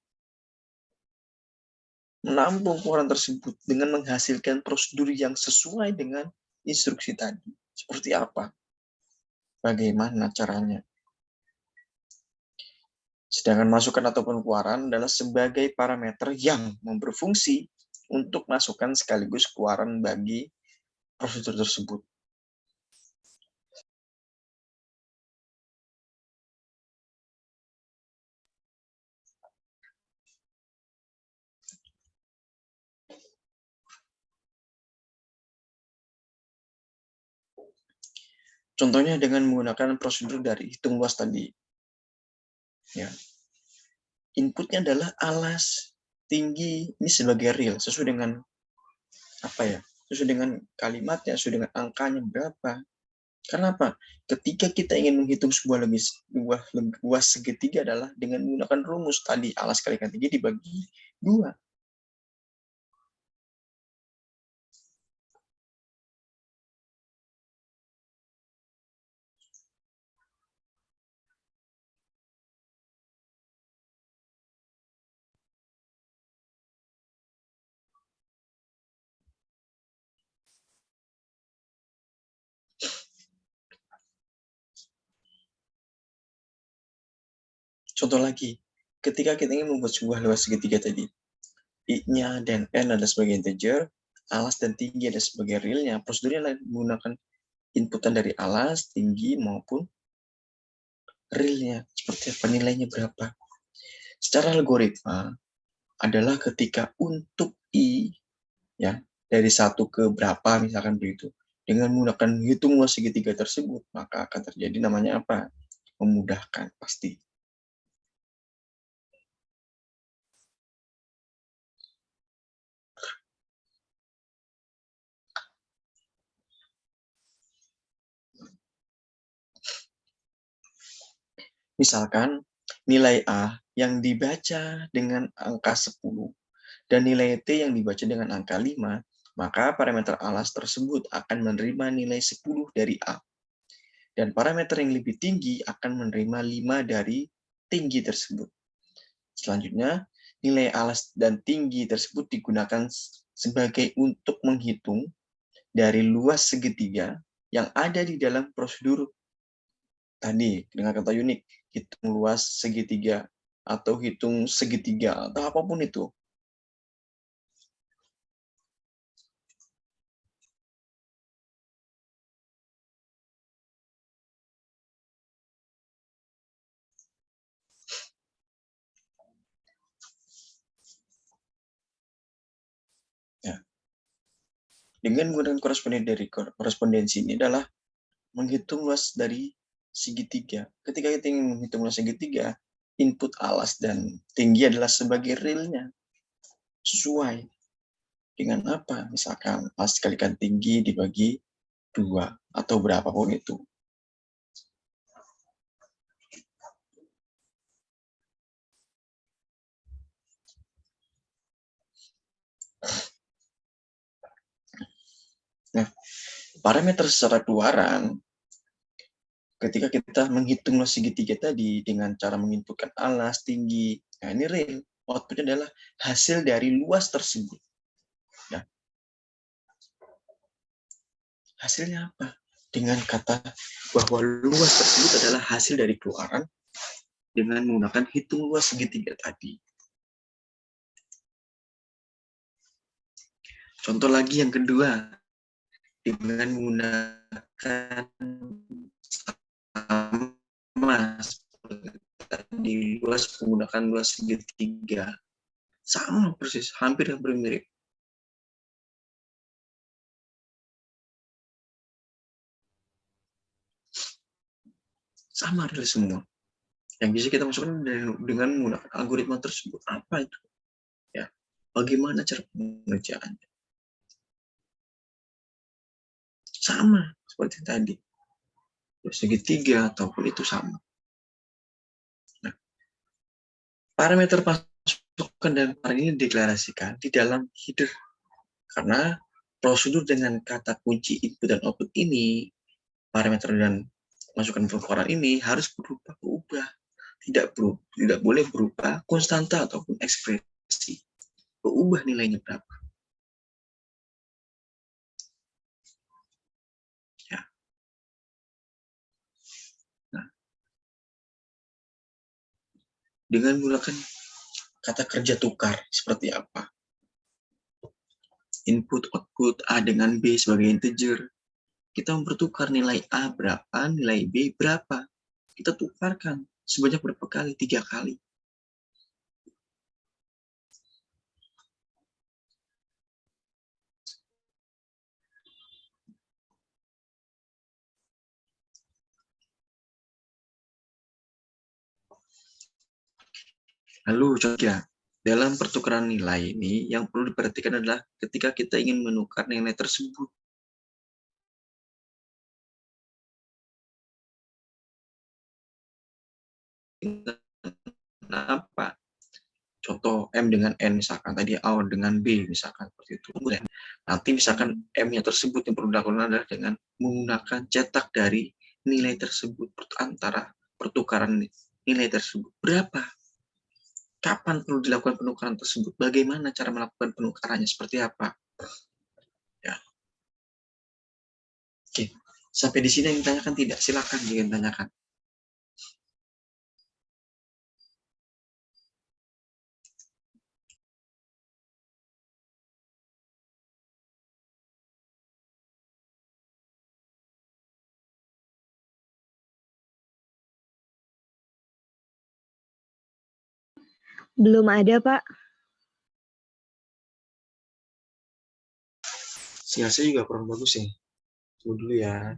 Menampung keluaran tersebut dengan menghasilkan prosedur yang sesuai dengan instruksi tadi. Seperti apa? Bagaimana caranya? Sedangkan masukan ataupun keluaran adalah sebagai parameter yang berfungsi untuk masukan sekaligus keluaran bagi prosedur tersebut. Contohnya dengan menggunakan prosedur dari hitung luas tadi. Ya. Inputnya adalah alas, tinggi, ini sebagai real, sesuai dengan apa ya? Sesuai dengan kalimatnya, sesuai dengan angkanya berapa. Karena apa? Ketika kita ingin menghitung sebuah luas segitiga adalah dengan menggunakan rumus tadi, alas kalikan tinggi dibagi 2. Contoh lagi, ketika kita ingin membuat sebuah luas segitiga tadi, I-nya dan N adalah sebagai integer, alas dan tinggi adalah sebagai realnya. Prosedurnya adalah menggunakan inputan dari alas, tinggi, maupun realnya. Seperti apa nilainya berapa. Secara algoritma adalah ketika untuk I, ya dari 1 ke berapa, misalkan begitu, dengan menggunakan hitung luas segitiga tersebut, maka akan terjadi namanya apa? Memudahkan, pasti. Misalkan nilai A yang dibaca dengan angka 10 dan nilai T yang dibaca dengan angka 5 maka parameter alas tersebut akan menerima nilai 10 dari A. Dan parameter yang lebih tinggi akan menerima 5 dari tinggi tersebut. Selanjutnya, nilai alas dan tinggi tersebut digunakan sebagai untuk menghitung dari luas segitiga yang ada di dalam prosedur tadi dengan kata unik, hitung luas segitiga atau hitung segitiga atau apapun itu. Ya. Dengan menggunakan korespondensi ini adalah menghitung luas dari segitiga. Ketika kita ingin menghitung luas segitiga, input alas dan tinggi adalah sebagai realnya. Sesuai dengan apa? Misalkan alas dikalikan tinggi dibagi 2 atau berapapun itu. Nah, parameter secara keluaran, ketika kita menghitung luas segitiga tadi dengan cara menginputkan alas, tinggi, nah ini real. Outputnya adalah hasil dari luas tersebut. Nah, hasilnya apa? Dengan kata bahwa luas tersebut adalah hasil dari keluaran dengan menggunakan hitung luas segitiga tadi. Contoh lagi yang kedua, dengan menggunakan sama di luas menggunakan luas segitiga. Sama persis, hampir mirip. Sama real semua. Yang bisa kita masukkan dengan menggunakan algoritma tersebut. Apa itu? Ya, bagaimana cara pengerjaannya? Sama seperti tadi. Segitiga ataupun itu sama. Nah, parameter pasukan dan parameter ini dideklarasikan di dalam header. Karena prosedur dengan kata kunci input dan output ini, parameter dan masukan keluaran ini harus berubah. Tidak boleh berupa konstanta ataupun ekspresi. Berubah nilainya berapa. Ya. Nah, dengan menggunakan kata kerja tukar seperti apa? Input output A dengan B sebagai integer. Kita mempertukar nilai A berapa, nilai B berapa. Kita tukarkan sebanyak berapa kali? 3 kali. Lalu contohnya, dalam pertukaran nilai ini yang perlu diperhatikan adalah ketika kita ingin menukar nilai tersebut. Kenapa? Contoh M dengan N misalkan, tadi A dengan B misalkan, seperti itu. Nanti misalkan M-nya tersebut yang perlu dilakukan adalah dengan menggunakan cetak dari nilai tersebut antara pertukaran nilai tersebut. Berapa? Kapan perlu dilakukan penukaran tersebut? Bagaimana cara melakukan penukarannya? Seperti apa? Ya. Oke. Sampai di sini yang ditanyakan tidak? Silakan jika ditanyakan. Belum ada, Pak. Sinyal juga kurang bagus ya. Tunggu dulu ya.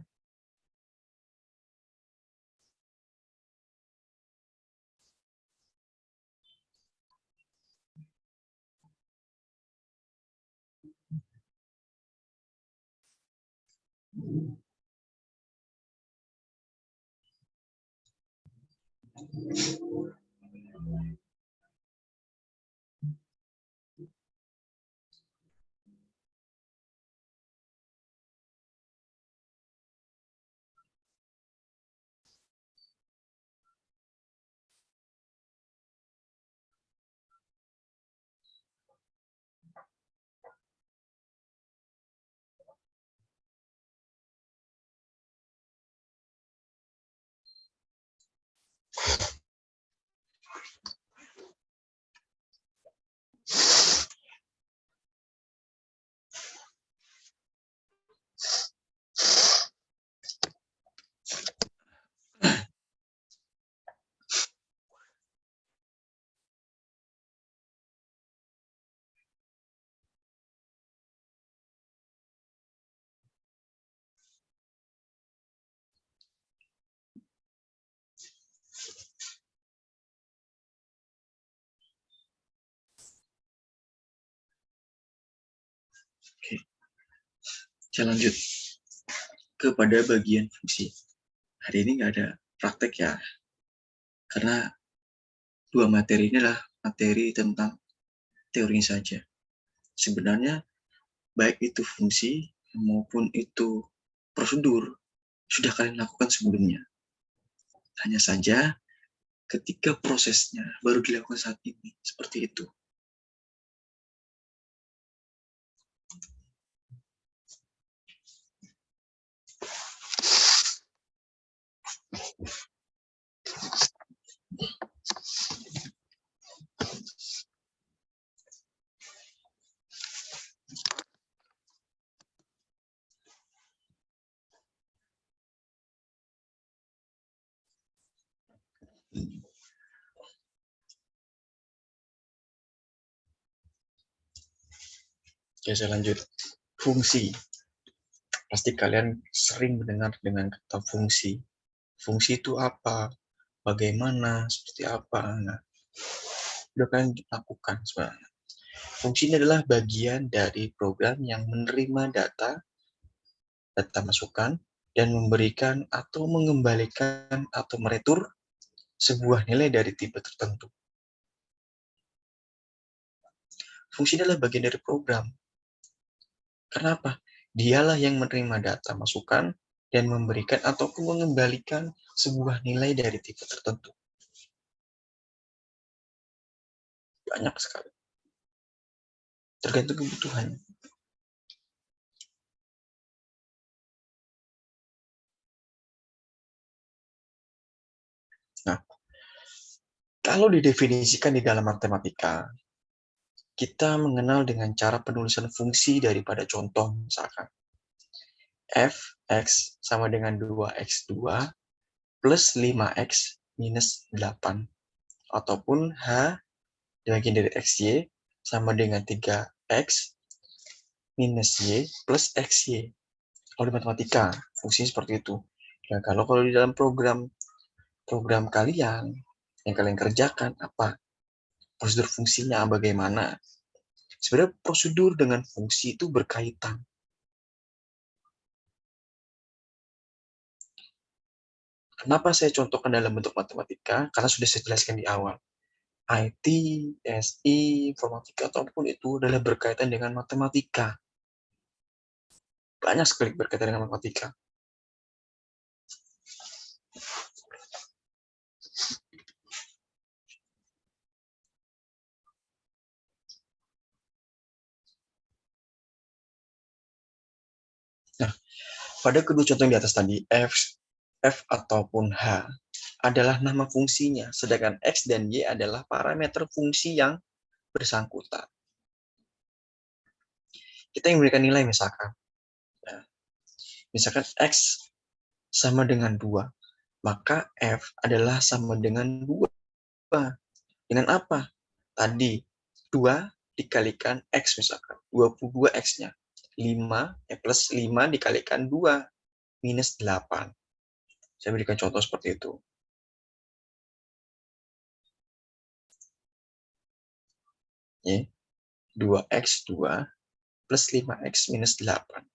Saya lanjut kepada bagian fungsi. Hari ini nggak ada praktek ya, karena dua materi ini adalah materi tentang teori saja. Sebenarnya baik itu fungsi maupun itu prosedur sudah kalian lakukan sebelumnya. Hanya saja ketika prosesnya baru dilakukan saat ini, seperti itu. Oke, saya lanjut. Fungsi. Pasti kalian sering mendengar dengan kata fungsi. Fungsi itu apa? Bagaimana? Seperti apa? Nah, udah kalian lakukan sebenarnya. Fungsi ini adalah bagian dari program yang menerima data masukan, dan memberikan atau mengembalikan atau meretur sebuah nilai dari tipe tertentu. Fungsi ini adalah bagian dari program. Kenapa? Dialah yang menerima data masukan dan memberikan ataupun mengembalikan sebuah nilai dari tipe tertentu. Banyak sekali. Tergantung kebutuhannya. Nah, kalau didefinisikan di dalam matematika, kita mengenal dengan cara penulisan fungsi daripada contoh, misalkan f(x) sama dengan 2x2 plus 5x minus 8. Ataupun h bagian dari xy sama dengan 3x minus y plus xy. Kalau di matematika, fungsinya seperti itu. Nah, kalau di dalam program kalian, yang kalian kerjakan, apa? Prosedur fungsinya bagaimana? Sebenarnya prosedur dengan fungsi itu berkaitan. Kenapa saya contohkan dalam bentuk matematika? Karena sudah saya jelaskan di awal. IT, SI, informatika, ataupun itu adalah berkaitan dengan matematika. Banyak sekali berkaitan dengan matematika. Nah, pada kedua contoh yang di atas tadi, F ataupun H adalah nama fungsinya, sedangkan X dan Y adalah parameter fungsi yang bersangkutan. Kita yang memberikan nilai misalkan. Ya, misalkan X sama dengan 2, maka F adalah sama dengan 2. Dengan apa? Tadi 2 dikalikan X misalkan, 22 X-nya. 5 plus 5 dikalikan 2 minus 8. Saya berikan contoh seperti itu. Ya, 2x2 plus 5x minus 8.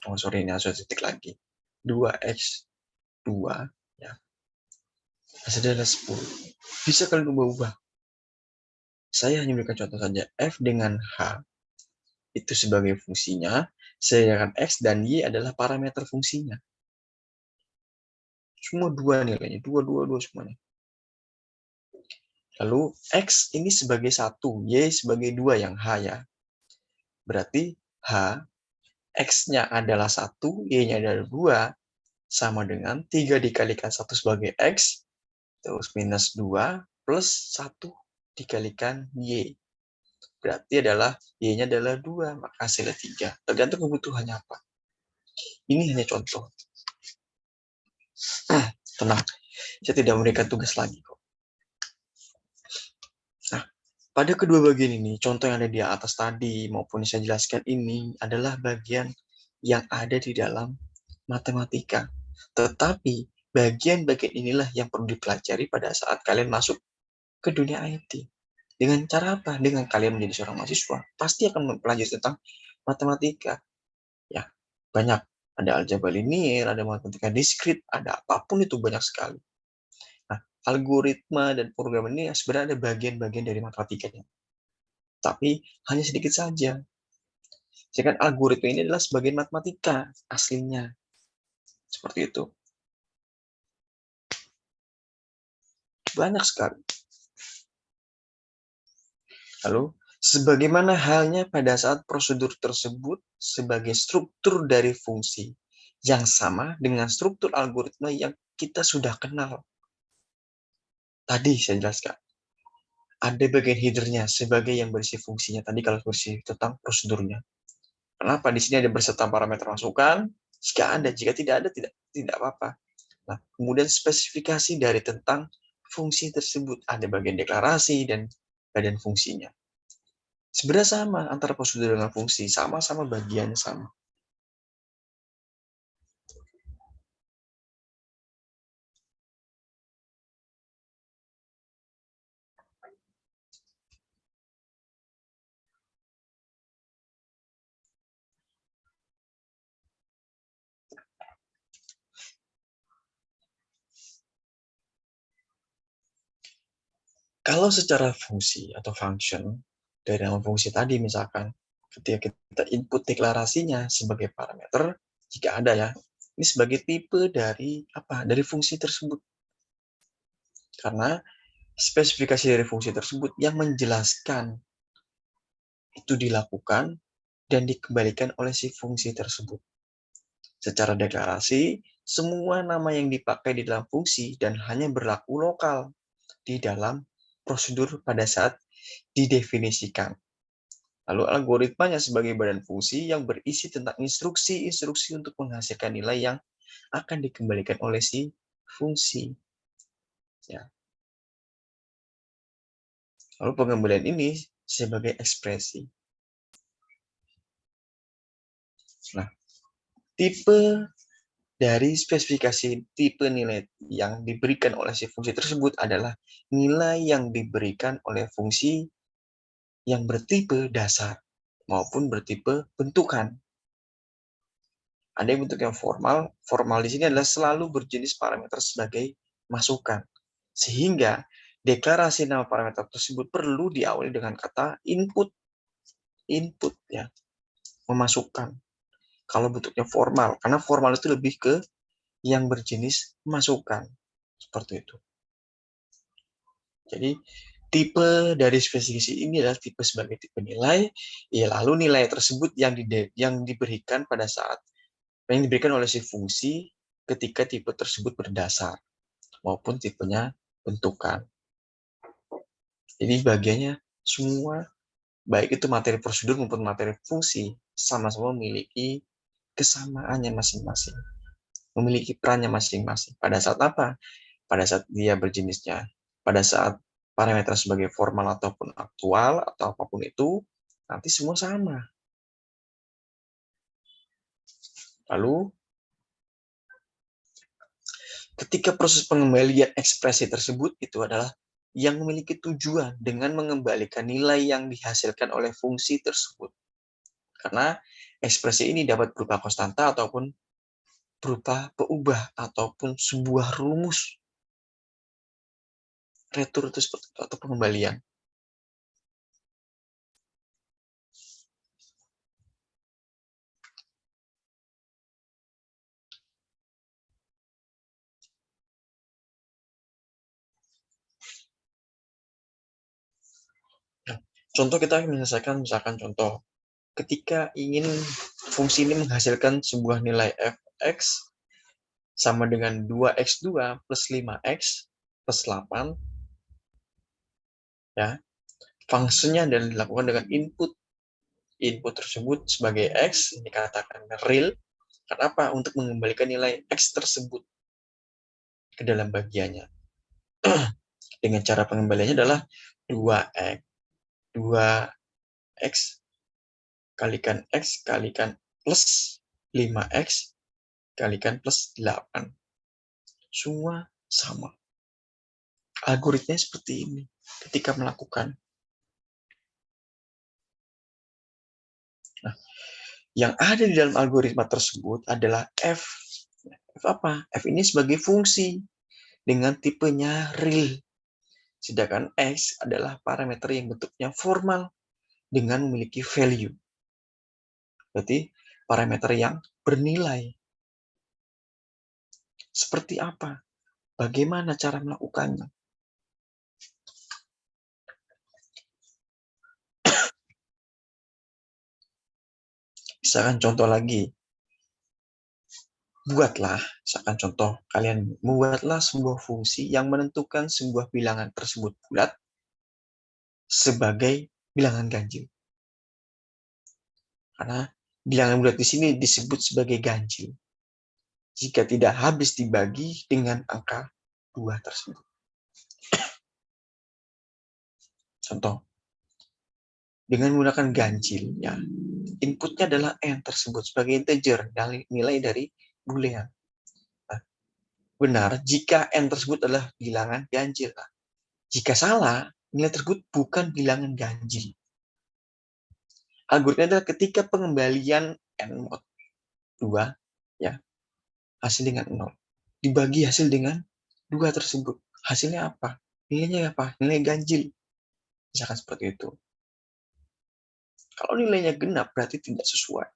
Oh, sorry, ini harus titik lagi. 2x2, ya. Hasilnya adalah 10. Bisa kalian ubah-ubah. Saya hanya berikan contoh saja. F dengan H itu sebagai fungsinya, sedangkan X dan Y adalah parameter fungsinya. Semua dua nilainya, dua semuanya. Lalu X ini sebagai 1, Y sebagai 2 yang H ya. Berarti H, X-nya adalah 1, Y-nya adalah 2, sama dengan 3 dikalikan 1 sebagai X, terus minus 2, plus 1 dikalikan Y. Berarti adalah Y-nya adalah 2, maka hasilnya 3. Tergantung kebutuhannya apa. Ini hanya contoh. Tenang, saya tidak memberikan tugas lagi kok. Nah, pada kedua bagian ini, contoh yang ada di atas tadi maupun yang saya jelaskan ini adalah bagian yang ada di dalam matematika. Tetapi bagian-bagian inilah yang perlu dipelajari pada saat kalian masuk ke dunia IT. Dengan cara apa? Dengan kalian menjadi seorang mahasiswa, pasti akan mempelajari tentang matematika. Ya, Banyak. Ada aljabar linier, ada matematika diskrit, ada apapun itu banyak sekali. Nah, algoritma dan program ini sebenarnya ada bagian-bagian dari matematikanya. Tapi hanya sedikit saja. Sedangkan algoritma ini adalah sebagian matematika aslinya. Seperti itu. Banyak sekali. Lalu, sebagaimana halnya pada saat prosedur tersebut sebagai struktur dari fungsi yang sama dengan struktur algoritma yang kita sudah kenal. Tadi saya jelaskan. Ada bagian header-nya sebagai yang berisi fungsinya. Tadi kalau berisi tentang prosedurnya. Kenapa? Di sini ada berserta parameter masukan. Jika ada, jika tidak ada, tidak apa-apa. Nah, kemudian spesifikasi dari tentang fungsi tersebut. Ada bagian deklarasi dan badan fungsinya. Sebenarnya sama antara prosedur dengan fungsi, sama-sama bagiannya sama. Kalau secara fungsi atau function, dari nama fungsi tadi misalkan, ketika kita input deklarasinya sebagai parameter, jika ada ya, ini sebagai tipe dari apa? Dari fungsi tersebut. Karena spesifikasi dari fungsi tersebut yang menjelaskan itu dilakukan dan dikembalikan oleh si fungsi tersebut. Secara deklarasi, semua nama yang dipakai di dalam fungsi dan hanya berlaku lokal di dalam prosedur pada saat didefinisikan. Lalu algoritmanya sebagai badan fungsi yang berisi tentang instruksi-instruksi untuk menghasilkan nilai yang akan dikembalikan oleh si fungsi. Ya. Lalu pengembalian ini sebagai ekspresi. Nah, tipe dari spesifikasi tipe nilai yang diberikan oleh si fungsi tersebut adalah nilai yang diberikan oleh fungsi yang bertipe dasar maupun bertipe bentukan. Ada yang bentuk yang formal. Formal di sini adalah selalu berjenis parameter sebagai masukan. Sehingga deklarasi nama parameter tersebut perlu diawali dengan kata input. Input ya, memasukkan. Kalau bentuknya formal, karena formal itu lebih ke yang berjenis masukan. Seperti itu. Jadi, tipe dari spesifikasi ini adalah tipe sebagai tipe nilai, ya lalu nilai tersebut yang diberikan pada saat yang diberikan oleh si fungsi ketika tipe tersebut berdasar maupun tipenya bentukan. Jadi bagiannya semua, baik itu materi prosedur maupun materi fungsi, sama-sama memiliki kesamaannya masing-masing. Memiliki perannya masing-masing. Pada saat apa? Pada saat dia berjenisnya. Pada saat parameter sebagai formal ataupun aktual atau apapun itu, nanti semua sama. Lalu, ketika proses pengembalian ekspresi tersebut itu adalah yang memiliki tujuan dengan mengembalikan nilai yang dihasilkan oleh fungsi tersebut. Karena ekspresi ini dapat berupa konstanta ataupun berupa peubah ataupun sebuah rumus retur itu seperti itu, atau pengembalian. Nah, contoh kita menyelesaikan misalkan contoh ketika ingin fungsi ini menghasilkan sebuah nilai f(x) sama dengan 2x2 plus 5x plus 8, ya, fungsinya dan dilakukan dengan input tersebut sebagai x, dikatakan real. Kenapa? Untuk mengembalikan nilai x tersebut ke dalam bagiannya. Dengan cara pengembaliannya adalah 2x 2x kalikan x kalikan plus 5x kalikan plus 8. Semua sama. Algoritmanya seperti ini ketika melakukan. Nah, Yang ada di dalam algoritma tersebut adalah F. F apa? F ini sebagai fungsi dengan tipenya real. Sedangkan X adalah parameter yang bentuknya formal dengan memiliki value. Berarti parameter yang bernilai. Seperti apa? Bagaimana cara melakukannya? Misalkan contoh lagi. Misalkan contoh, kalian membuatlah sebuah fungsi yang menentukan sebuah bilangan tersebut bulat sebagai bilangan ganjil. Karena bilangan bulat di sini disebut sebagai ganjil jika tidak habis dibagi dengan angka 2 tersebut. Contoh, dengan menggunakan ganjil, ya, inputnya adalah n tersebut sebagai integer, nilai dari boolean. Nah, benar jika n tersebut adalah bilangan ganjil. Nah, jika salah, nilai tersebut bukan bilangan ganjil. Algoritma adalah ketika pengembalian n mod 2, ya, hasil dengan 0, dibagi hasil dengan 2 tersebut. Hasilnya apa? Nilainya apa? Nilai ganjil. Misalkan seperti itu. Kalau nilainya genap, berarti tidak sesuai.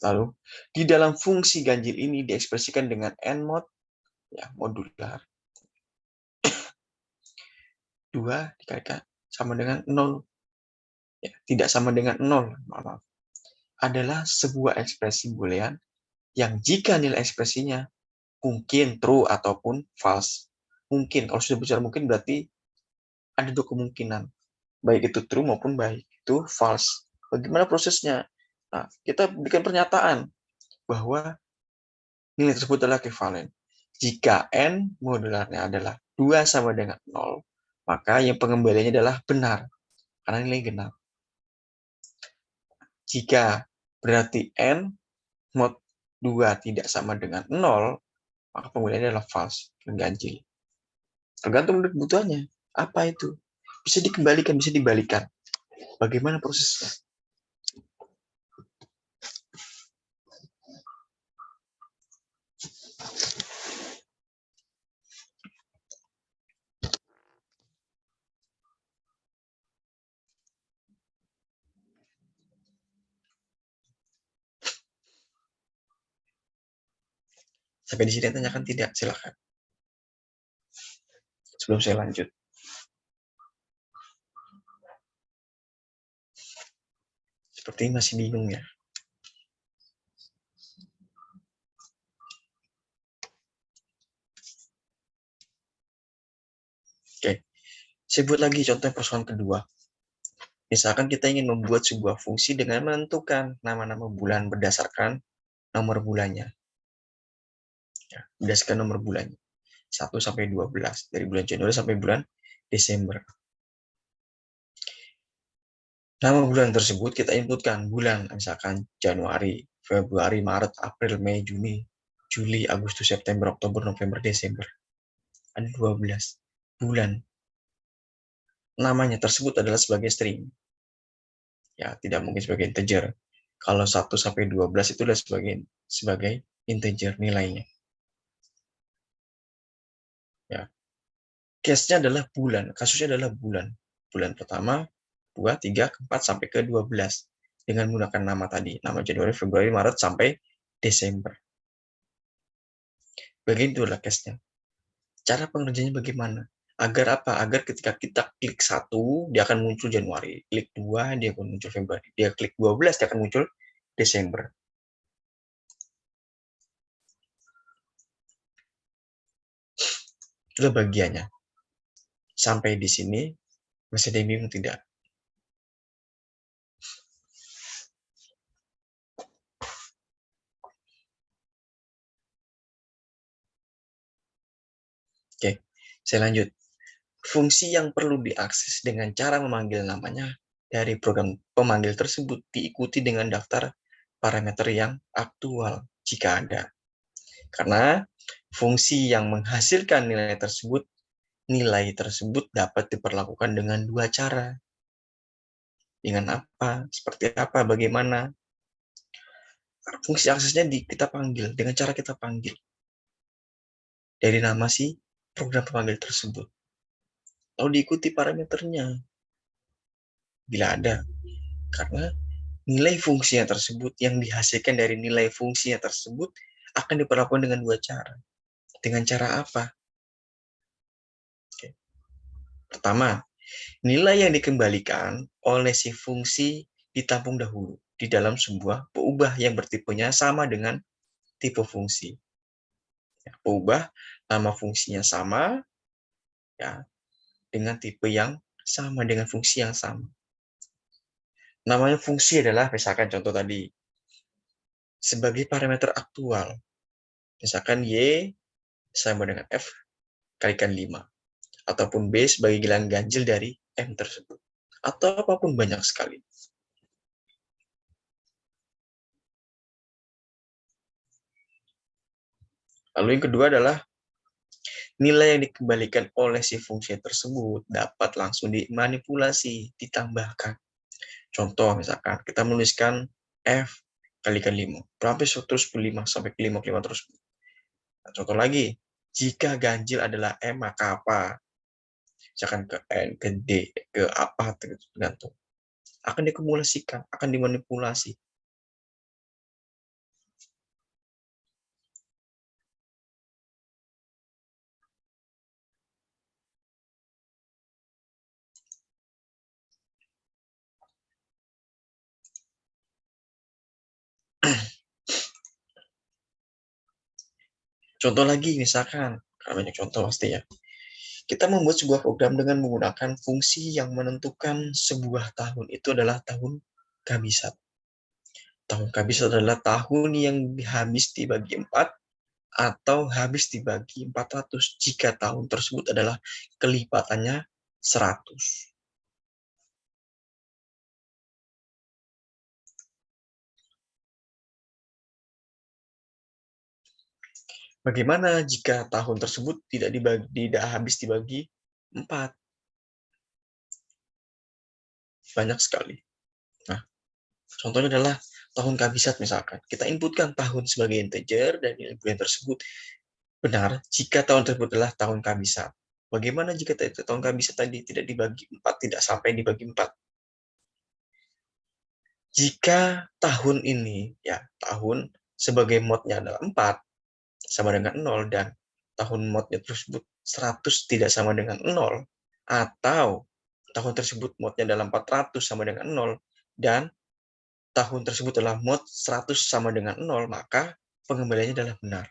Lalu, di dalam fungsi ganjil ini diekspresikan dengan n mod, ya, modular. 2 dikalikan sama dengan 0. Ya, tidak sama dengan 0, maaf. Adalah sebuah ekspresi boolean yang jika nilai ekspresinya mungkin true ataupun false. Mungkin, kalau sudah bicara mungkin berarti ada dua kemungkinan. Baik itu true maupun baik itu false. Bagaimana prosesnya? Nah, kita berikan pernyataan bahwa nilai tersebut adalah ekivalen. Jika n modularnya adalah 2 sama dengan 0, maka yang pengembaliannya adalah benar, karena nilai genap. Jika berarti n mod 2 tidak sama dengan 0, maka pengembaliannya adalah false, ganjil. Tergantung dari kebutuhannya. Apa itu? Bisa dikembalikan, bisa dibalikan. Bagaimana prosesnya? Sampai di sini tanyakan tidak? Silakan. Sebelum saya lanjut. Sepertinya masih bingung ya. Oke, saya buat lagi contoh persoalan kedua. Misalkan kita ingin membuat sebuah fungsi dengan menentukan nama-nama bulan berdasarkan nomor bulannya. Ya, berdasarkan nomor bulannya. 1 sampai 12. Dari bulan Januari sampai bulan Desember. Nama bulan tersebut kita inputkan bulan, misalkan Januari, Februari, Maret, April, Mei, Juni, Juli, Agustus, September, Oktober, November, Desember. Ada 12 bulan. Namanya tersebut adalah sebagai string. Ya, tidak mungkin sebagai integer. Kalau 1 sampai 12 itu adalah sebagai integer nilainya. Ya. Case-nya adalah bulan, kasusnya adalah bulan. Bulan pertama, 2, 3, 4 sampai ke 12 dengan menggunakan nama tadi, nama Januari, Februari, Maret sampai Desember. Bagian itu adalah case-nya. Cara pengerjaannya bagaimana? Agar apa? Agar ketika kita klik 1, dia akan muncul Januari. Klik 2, dia akan muncul Februari. Dia klik 12, dia akan muncul Desember. Itu bagiannya. Sampai di sini, masih ada yang bingung tidak? Oke, saya lanjut. Fungsi yang perlu diakses dengan cara memanggil namanya dari program pemanggil tersebut diikuti dengan daftar parameter yang aktual jika ada. Karena fungsi yang menghasilkan nilai tersebut dapat diperlakukan dengan dua cara. dengan apa, seperti apa, bagaimana. Fungsi aksesnya kita panggil dengan cara kita panggil dari nama si program pemanggil tersebut. Lalu diikuti parameternya bila ada, karena nilai fungsinya tersebut yang dihasilkan dari nilai fungsinya tersebut akan diperlakukan dengan dua cara. Dengan cara apa? Oke. Pertama, nilai yang dikembalikan oleh si fungsi ditampung dahulu di dalam sebuah peubah yang bertipenya sama dengan tipe fungsi. Peubah nama fungsinya sama, ya, dengan tipe yang sama, dengan fungsi yang sama. Namanya fungsi adalah, misalkan contoh tadi, sebagai parameter aktual. Misalkan Y sama dengan F kalikan 5. Ataupun B sebagai bilangan ganjil dari M tersebut. Atau apapun banyak sekali. Lalu yang kedua adalah nilai yang dikembalikan oleh si fungsi tersebut dapat langsung dimanipulasi, ditambahkan. Contoh misalkan kita menuliskan F kalikan 5. Berapa terus 5 sampai ke 5 terus. Nah, contoh lagi, jika ganjil adalah M maka apa? Misalkan ke N, ke D, ke apa tergantung. Akan dikumulasikan, akan dimanipulasi. Contoh lagi misalkan, karena banyak contoh pasti ya. Kita membuat sebuah program dengan menggunakan fungsi yang menentukan sebuah tahun. Itu adalah tahun kabisat. Tahun kabisat adalah tahun yang habis dibagi 4 atau habis dibagi 400 jika tahun tersebut adalah kelipatannya 100. Bagaimana jika tahun tersebut tidak habis dibagi 4? Banyak sekali. Nah, contohnya adalah tahun kabisat misalkan. Kita inputkan tahun sebagai integer dan nilai boolean tersebut benar jika tahun tersebut adalah tahun kabisat. Bagaimana jika tahun kabisat tadi tidak dibagi 4, tidak sampai dibagi 4? Jika tahun ini, ya, tahun sebagai modnya adalah 4, sama dengan 0, dan tahun modnya tersebut 100 tidak sama dengan 0, atau tahun tersebut modnya adalah 400 sama dengan 0, dan tahun tersebut adalah mod 100 sama dengan 0, maka pengembaliannya adalah benar.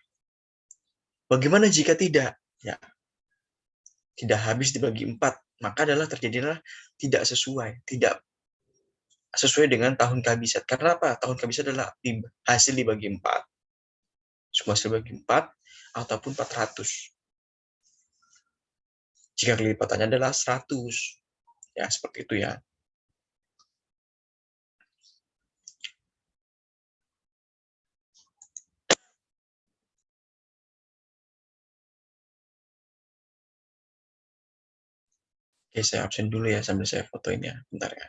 Bagaimana jika tidak? Ya, tidak habis dibagi 4, maka terjadilah tidak sesuai dengan tahun kabisat. Karena apa? Tahun kabisat adalah hasil dibagi 4. Semua hasil dibagi 4 ataupun 400. Jika kelipatannya adalah 100. Ya, seperti itu ya. Oke, saya absen dulu ya sambil saya fotoin ya. Bentar ya.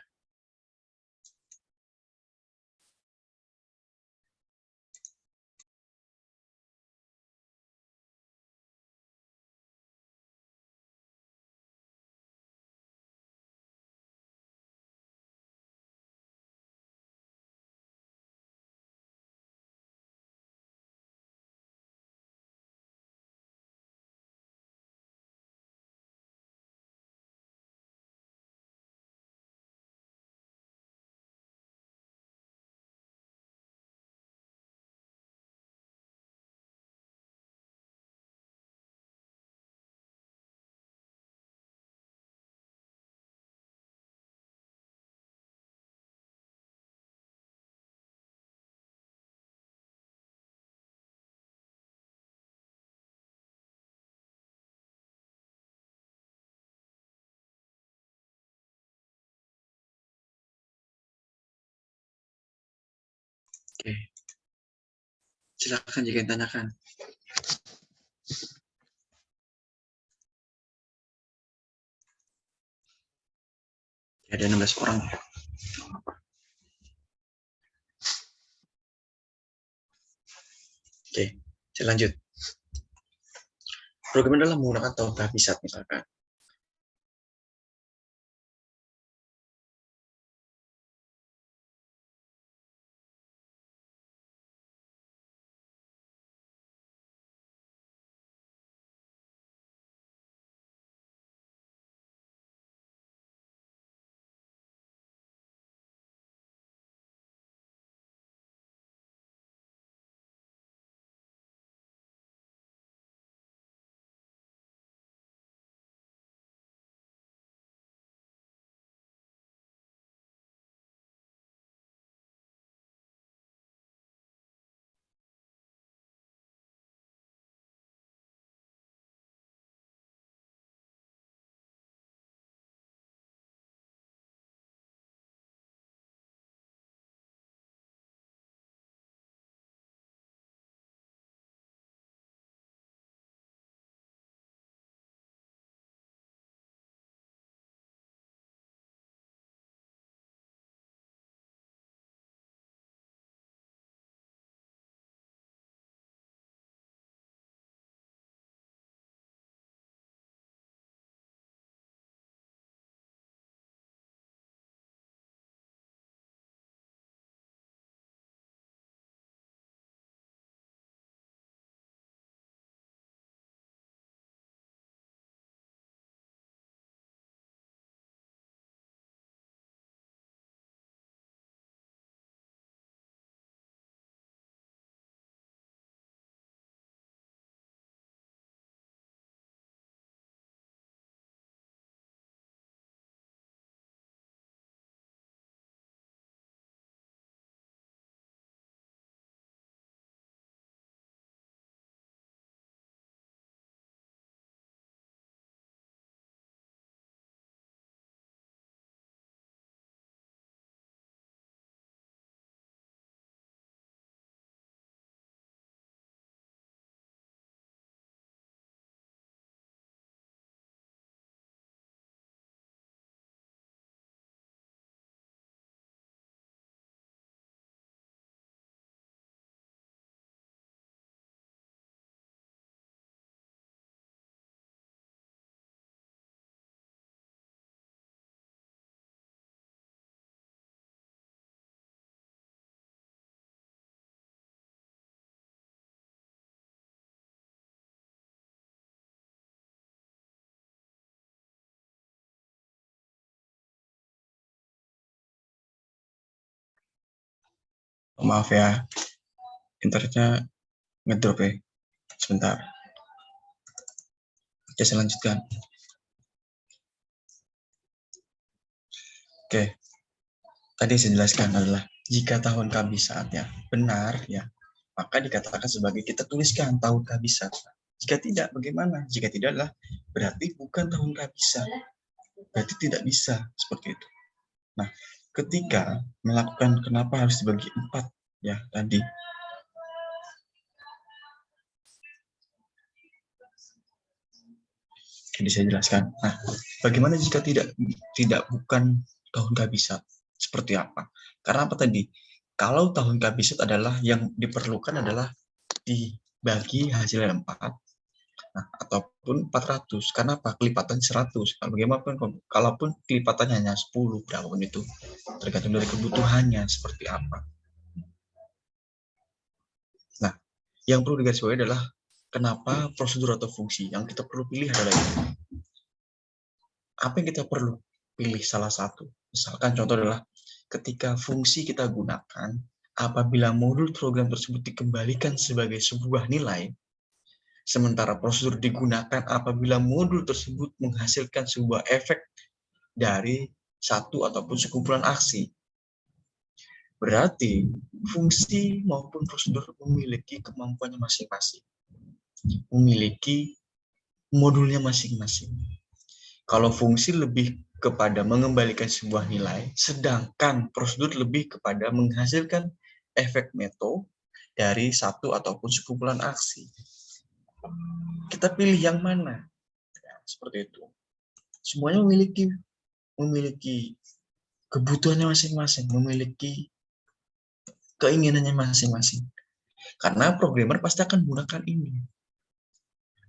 Oke. Silakan jika ditanyakan. Ada 16 orang ya. Oke, saya lanjut. Program adalah menggunakan tahun kehabisan misalkan. Maaf ya, internetnya ngedrop ya. Sebentar. Oke, saya lanjutkan. Oke, tadi saya jelaskan adalah jika tahun kehabis saatnya benar ya, maka dikatakan sebagai kita tuliskan tahun kehabisan. Jika tidak, bagaimana? Jika tidak adalah berarti bukan tahun kehabisan. Berarti tidak bisa seperti itu. Nah, ketika melakukan kenapa harus dibagi 4 ya tadi. Jadi saya jelaskan. Nah, bagaimana jika tidak bukan tahun kehabisan? Seperti apa? Karena apa tadi? Kalau tahun kehabisan adalah yang diperlukan adalah dibagi hasilnya 4, nah, ataupun 400. Karena apa? Kelipatan 100. Nah, bagaimanapun, kalaupun kelipatannya hanya 10, berapapun itu, tergantung dari kebutuhannya seperti apa. Nah, yang perlu digarisbawahi adalah kenapa prosedur atau fungsi yang kita perlu pilih adalah ini. Apa yang kita perlu pilih salah satu? Misalkan contoh adalah ketika fungsi kita gunakan, apabila modul program tersebut dikembalikan sebagai sebuah nilai, sementara prosedur digunakan apabila modul tersebut menghasilkan sebuah efek dari satu ataupun sekumpulan aksi. Berarti fungsi maupun prosedur memiliki kemampuannya masing-masing, memiliki modulnya masing-masing. Kalau fungsi lebih kepada mengembalikan sebuah nilai, sedangkan prosedur lebih kepada menghasilkan efek meto dari satu ataupun sekumpulan aksi. Kita pilih yang mana? Ya, seperti itu. Semuanya memiliki kebutuhannya masing-masing, memiliki keinginannya masing-masing. Karena programmer pasti akan menggunakan ini.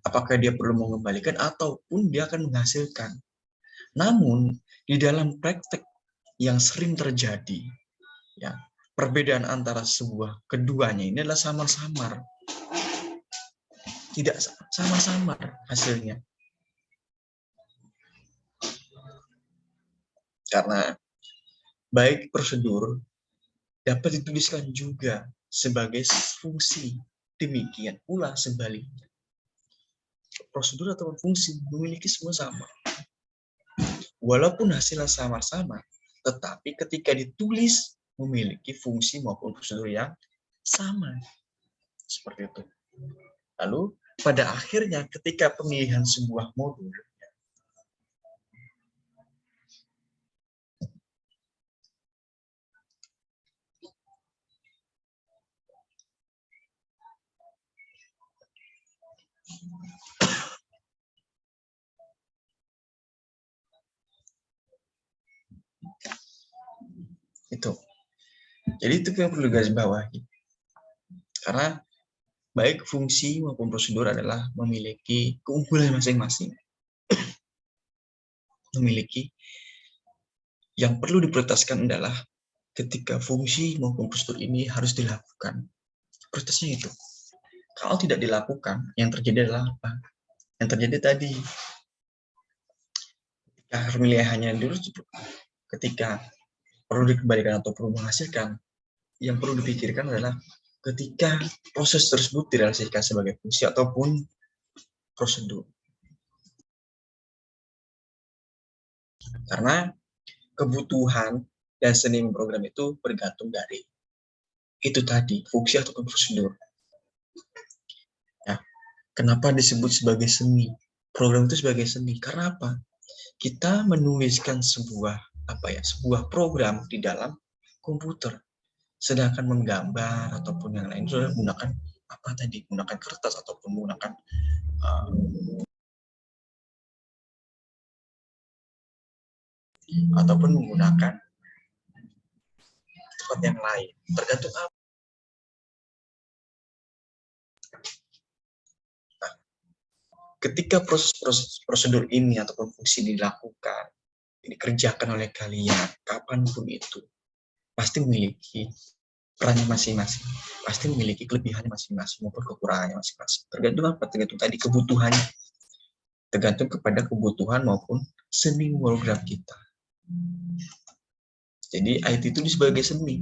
Apakah dia perlu mengembalikan ataupun dia akan menghasilkan. Namun, di dalam praktek yang sering terjadi, ya, perbedaan antara sebuah keduanya ini adalah samar-samar. Tidak samar-samar hasilnya. Karena baik prosedur dapat dituliskan juga sebagai fungsi. Demikian pula sebaliknya. Prosedur atau fungsi memiliki semua sama. Walaupun hasilnya samar-samar, tetapi ketika ditulis memiliki fungsi maupun prosedur yang sama. Seperti itu. Lalu pada akhirnya ketika pemilihan sebuah modul, itu. Jadi itu yang perlu garis bawahi. Karena baik fungsi maupun prosedur adalah memiliki keunggulan masing-masing. Memiliki yang perlu diprioritaskan adalah ketika fungsi maupun prosedur ini harus dilakukan. Prioritasnya itu. Kalau tidak dilakukan, yang terjadi adalah apa? Yang terjadi tadi, pemilihannya dulu ketika perlu dikembalikan atau perlu menghasilkan, yang perlu dipikirkan adalah ketika proses tersebut direalisasikan sebagai fungsi ataupun prosedur. Karena kebutuhan dan seni program itu bergantung dari itu tadi, fungsi ataupun prosedur. Ya, kenapa disebut sebagai seni? Program itu sebagai seni. Karena apa? Kita menuliskan sebuah program di dalam komputer. Sedangkan menggambar ataupun yang lain sudah menggunakan menggunakan kertas ataupun menggunakan tempat yang lain. Tergantung apa. Nah, ketika proses prosedur ini ataupun fungsi dilakukan, dikerjakan oleh kalian, kapanpun itu, pasti memiliki perannya masing-masing, pasti memiliki kelebihannya masing-masing maupun kekurangannya masing-masing. Tergantung apa? Tergantung tadi kebutuhannya. Tergantung kepada kebutuhan maupun seni program kita. Jadi IT itu sebagai seni.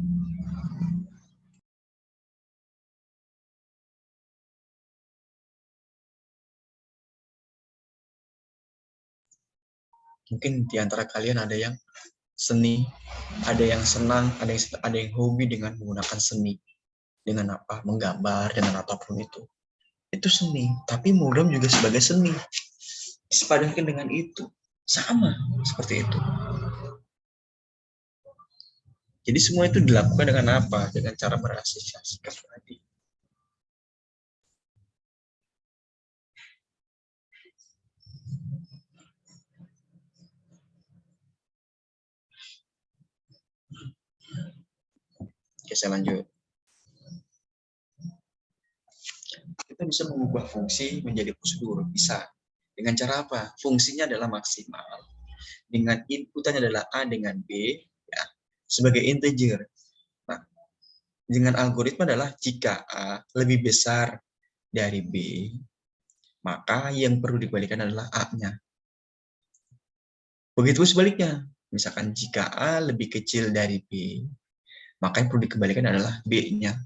Mungkin di antara kalian ada yang seni, ada yang senang, ada yang hobi dengan menggunakan seni. Dengan apa? Menggambar, dengan apapun itu. Itu seni, tapi program juga sebagai seni. Disepadankan dengan itu. Sama, seperti itu. Jadi semua itu dilakukan dengan apa? Dengan cara merealisasikan tadi. Oke, saya lanjut. Kita bisa mengubah fungsi menjadi prosedur. Bisa. Dengan cara apa? Fungsinya adalah maksimal. Dengan inputannya adalah A dengan B, ya, sebagai integer. Nah, dengan algoritma adalah jika A lebih besar dari B, maka yang perlu dikembalikan adalah A-nya. Begitu sebaliknya. Misalkan jika A lebih kecil dari B, maka yang perlu dikembalikan adalah B-nya.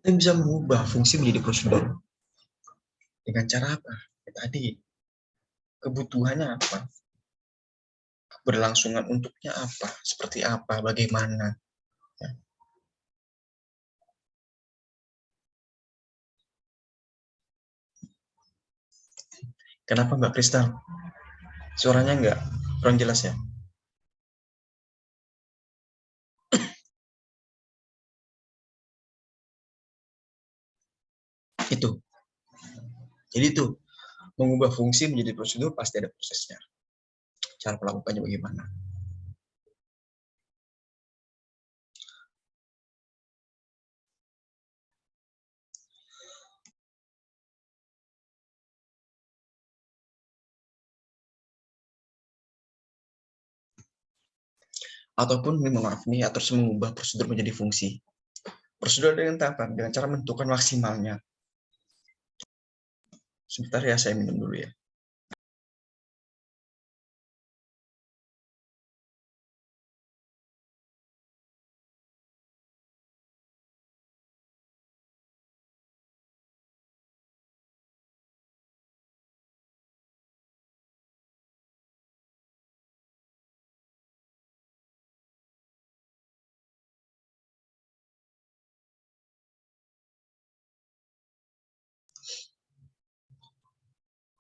Kita bisa mengubah fungsi menjadi prosedur. Dengan cara apa? Tadi, kebutuhannya apa? Berlangsungan untuknya apa? Seperti apa? Bagaimana? Ya. Kenapa Mbak Kristal? Suaranya nggak kurang jelas ya? Itu. Jadi itu, mengubah fungsi menjadi prosedur pasti ada prosesnya. Cara melakukannya bagaimana? Ataupun maaf nih, atau mengubah prosedur menjadi fungsi. Prosedur dengan tahapan, dengan cara menentukan maksimalnya. Sebentar ya, saya minum dulu ya.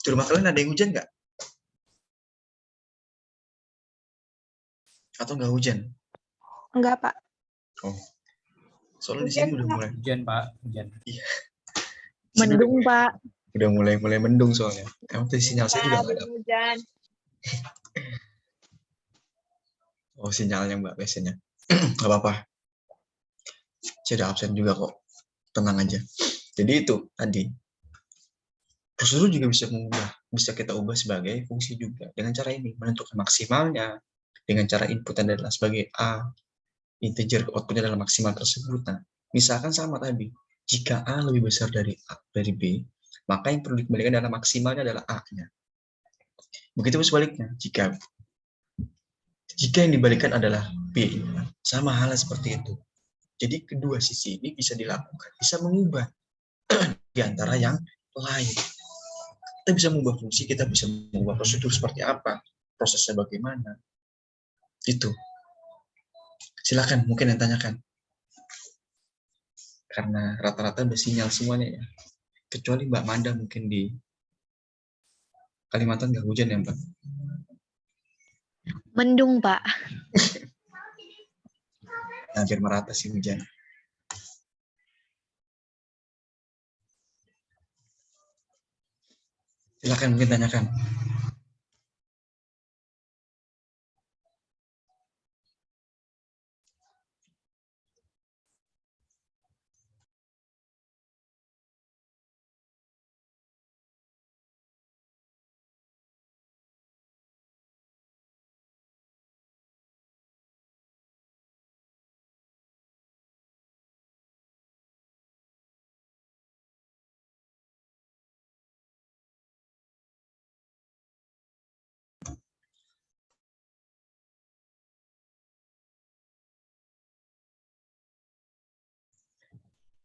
Di rumah kalian ada yang hujan nggak? Atau nggak hujan? Enggak, Pak. Oh, soalnya di sini Hujan, udah Pak. mulai. Hujan, Pak. Hujan. Iya. Di sini Mendung, Pak. udah mulai mendung soalnya. Emang tuh sinyal saya juga nggak ada. Hujan. Oh, sinyalnya Mbak biasanya. Nggak apa-apa. Saya udah absen juga kok. Tenang aja. Jadi itu tadi. Prosedur juga bisa kita ubah sebagai fungsi juga. Dengan cara ini, menentukan maksimalnya. Dengan cara input adalah sebagai A, integer outputnya adalah maksimal tersebut. Nah, misalkan sama tadi. Jika A lebih besar dari B, maka yang perlu dikembalikan adalah maksimalnya adalah A-nya. Begitu sebaliknya. Jika yang dibalikan adalah B, sama halnya seperti itu. Jadi kedua sisi ini bisa dilakukan, bisa mengubah di antara yang lain. Kita bisa mengubah fungsi, kita bisa mengubah prosedur seperti apa, prosesnya bagaimana. Itu. Silakan, mungkin yang tanyakan. Karena rata-rata udah sinyal semuanya ya. Kecuali Mbak Manda mungkin di Kalimantan nggak hujan ya Mbak? Mendung, Pak. Nah, biar merata sih hujan. Silakan mungkin tanyakan.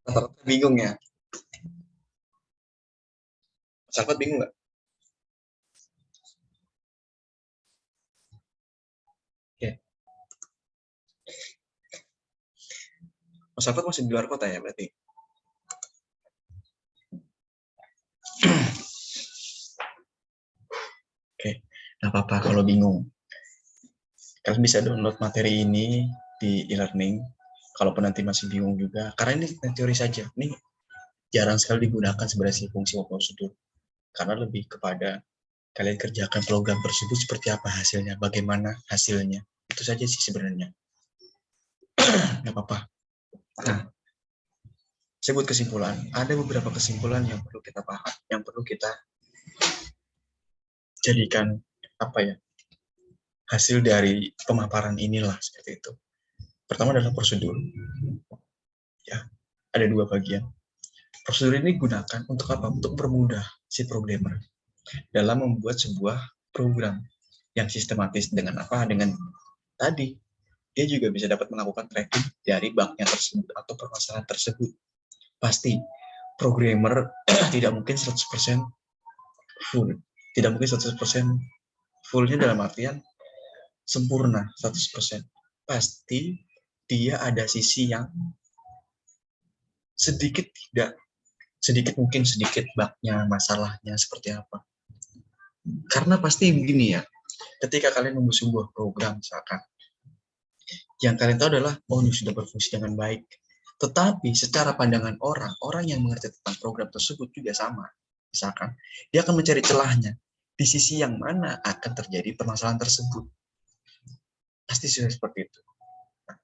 Rata-rata bingung ya. Sahabat bingung nggak? Oke. Mas Alfat masih di luar kota ya berarti? Oke, nggak apa-apa kalau bingung. Kalian bisa download materi ini di e-learning. Kalaupun nanti masih bingung juga, karena ini teori saja. Ini jarang sekali digunakan sebenarnya fungsi maupun prosedur. Karena lebih kepada kalian kerjakan program tersebut seperti apa hasilnya, bagaimana hasilnya. Itu saja sih sebenarnya. Nggak apa-apa. Nah, saya buat kesimpulan. Ada beberapa kesimpulan yang perlu kita paham, yang perlu kita jadikan apa ya, hasil dari pemaparan inilah seperti itu. Pertama adalah prosedur. Ya, ada dua bagian. Prosedur ini digunakan untuk apa? Untuk mempermudah si programmer dalam membuat sebuah program yang sistematis dengan apa? Dengan tadi dia juga bisa dapat melakukan tracking dari bug-nya tersebut atau permasalahan tersebut. Pasti programmer tidak mungkin 100% full. Tidak mungkin 100% fullnya dalam artian sempurna 100%. Pasti dia ada sisi yang sedikit mungkin sedikit bug-nya, masalahnya seperti apa. Karena pasti begini ya, ketika kalian membuat sebuah program misalkan, yang kalian tahu adalah, oh ini sudah berfungsi dengan baik. Tetapi secara pandangan orang yang mengerti tentang program tersebut juga sama. misalkan, dia akan mencari celahnya. Di sisi yang mana akan terjadi permasalahan tersebut. Pasti sudah seperti itu. Nah,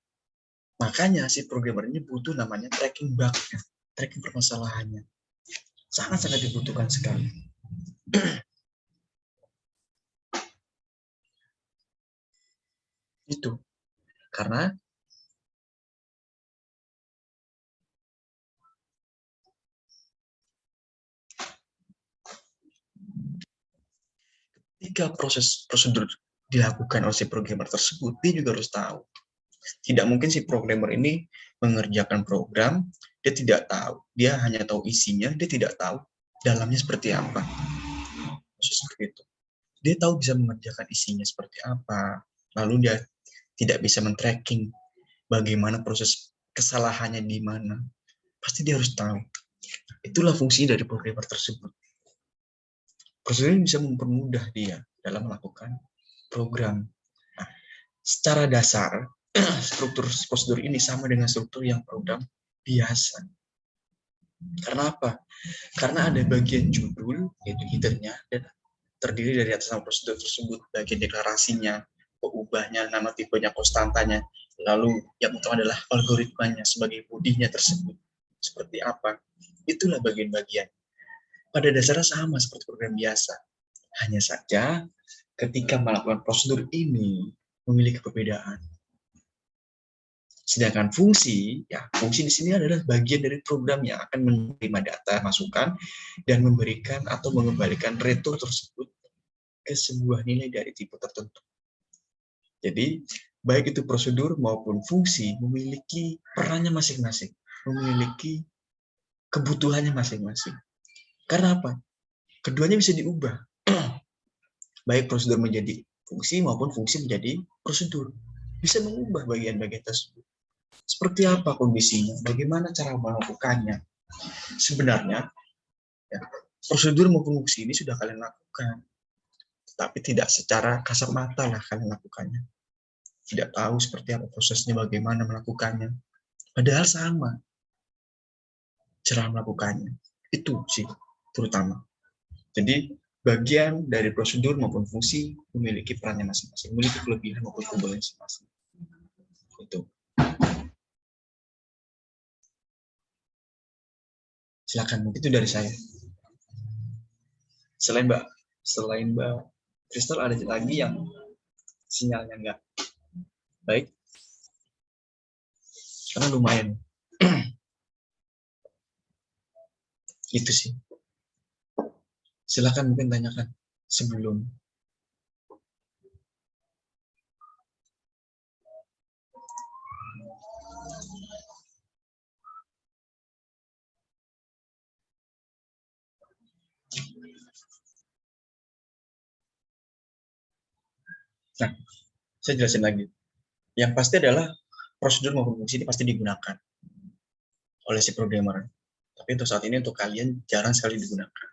makanya si programmer ini butuh namanya tracking bug-nya, tracking permasalahannya. Sangat-sangat dibutuhkan sekali. Itu. Karena ketika proses prosedur dilakukan oleh si programmer tersebut, dia juga harus tahu. Tidak mungkin si programmer ini mengerjakan program, dia tidak tahu. Dia hanya tahu isinya, dia tidak tahu dalamnya seperti apa. Seperti itu. Dia tahu bisa mengerjakan isinya seperti apa, lalu dia tidak bisa men-tracking bagaimana proses kesalahannya di mana. Pasti dia harus tahu. Itulah fungsi dari programmer tersebut. Prosedur ini bisa mempermudah dia dalam melakukan program. Nah, secara dasar, struktur prosedur ini sama dengan struktur yang program biasa. Karena apa? Karena ada bagian judul, yaitu header-nya, dan terdiri dari atas nama prosedur tersebut, bagian deklarasinya, peubahnya, nama tipenya, konstantanya, lalu yang utama adalah algoritmanya sebagai bodinya tersebut. Seperti apa? Itulah bagian-bagian. Pada dasarnya sama seperti program biasa. Hanya saja ketika melakukan prosedur ini memiliki perbedaan. Sedangkan fungsi, ya fungsi di sini adalah bagian dari program yang akan menerima data, masukan, dan memberikan atau mengembalikan return tersebut ke sebuah nilai dari tipe tertentu. Jadi, baik itu prosedur maupun fungsi memiliki perannya masing-masing, memiliki kebutuhannya masing-masing. Karena apa? Keduanya bisa diubah. Baik prosedur menjadi fungsi maupun fungsi menjadi prosedur. Bisa mengubah bagian-bagian tersebut. Seperti apa kondisinya? Bagaimana cara melakukannya? Sebenarnya, ya, prosedur maupun fungsi ini sudah kalian lakukan. Tapi tidak secara kasat mata lah kalian lakukannya. Tidak tahu seperti apa prosesnya, bagaimana melakukannya. Padahal sama cara melakukannya. Itu sih terutama. Jadi bagian dari prosedur maupun fungsi memiliki perannya masing-masing, memiliki kelebihan maupun kekurangan masing-masing. Itu. Silakan, mungkin itu dari saya. Selain Mbak Kristal, ada lagi yang sinyalnya enggak baik? Karena lumayan. Itu sih. Silakan mungkin tanyakan sebelum. Nah, saya jelasin lagi. Yang pasti adalah prosedur maupun fungsi ini pasti digunakan oleh si programmer. Tapi untuk saat ini untuk kalian jarang sekali digunakan.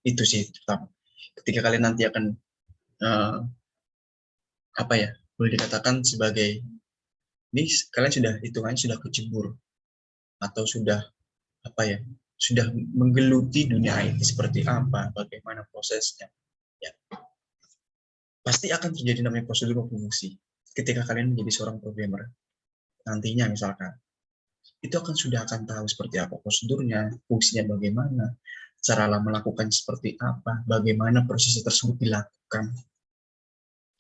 Itu sih pertama. Ketika kalian nanti akan boleh dikatakan sebagai ini kalian sudah hitungannya sudah kecebur atau sudah sudah menggeluti dunia IT seperti apa, bagaimana prosesnya. Ya. Pasti akan terjadi namanya prosedur maupun fungsi. Ketika kalian menjadi seorang programmer, nantinya misalkan, itu sudah akan tahu seperti apa prosedurnya, fungsinya bagaimana, cara melakukan seperti apa, bagaimana proses tersebut dilakukan.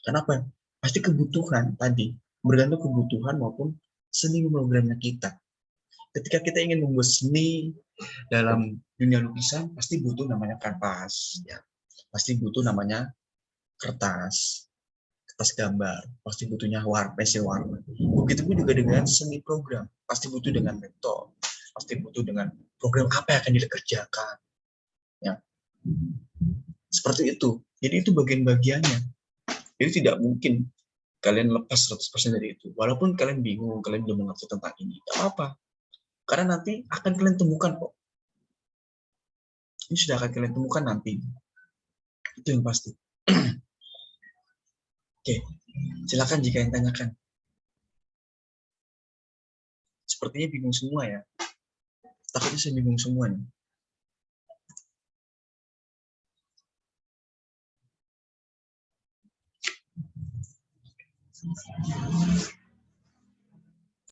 Kenapa? Pasti kebutuhan tadi, bergantung kebutuhan maupun seni memprogramnya kita. Ketika kita ingin membuat seni dalam dunia lukisan, pasti butuh namanya kanvas, ya. Pasti butuh namanya kertas gambar, pasti butuhnya pensil warna. Begitupun juga dengan seni program, pasti butuh dengan metode, pasti butuh dengan program apa yang akan dikerjakan. Ya. Seperti itu. Jadi itu bagian-bagiannya. Jadi tidak mungkin kalian lepas 100% dari itu. Walaupun kalian bingung, kalian belum mengerti tentang ini, tidak apa-apa. Karena nanti akan kalian temukan kok. Ini sudah akan kalian temukan nanti. Itu yang pasti. Oke, silakan jika yang tanyakan. Sepertinya bingung semua ya. Takutnya saya bingung semua nih.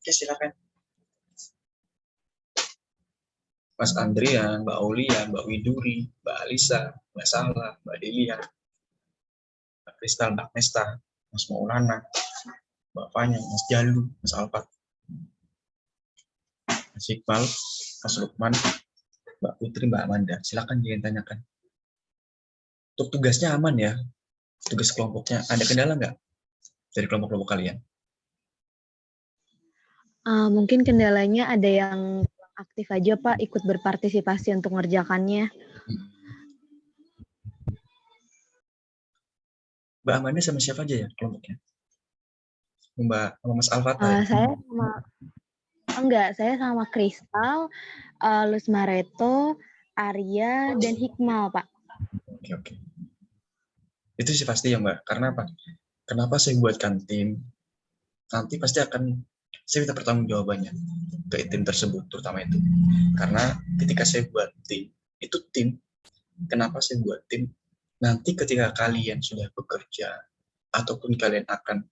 Oke, silakan. Mas Andrian, Mbak Aulia, Mbak Widuri, Mbak Alisa, Mbak Sala, Mbak Delia, Mbak Kristal, Mbak Nesta, Mas Maulana, Mbak Fanya, Mas Jalu, Mas Alfat, Mas Iqbal, Mas Lukman, Mbak Putri, Mbak Amanda. Silakan jangan tanyakan. Untuk tugasnya aman ya? Tugas kelompoknya ada kendala nggak dari kelompok-kelompok kalian? Mungkin kendalanya ada yang aktif aja Pak, ikut berpartisipasi untuk ngerjakannya. Mbak Amanda sama siapa aja ya kelompoknya? Mbak sama Mas Alfata ya? Saya sama Kristal, Luz Mareto, Arya, dan Hikmal Pak. Oke. Itu sih pasti ya Mbak. Karena apa? Kenapa saya buatkan tim? Nanti pasti akan saya minta pertanggungjawabannya ke tim tersebut, terutama itu. Karena ketika saya buat tim, itu tim. Kenapa saya buat tim? Nanti ketika kalian sudah bekerja, ataupun kalian akan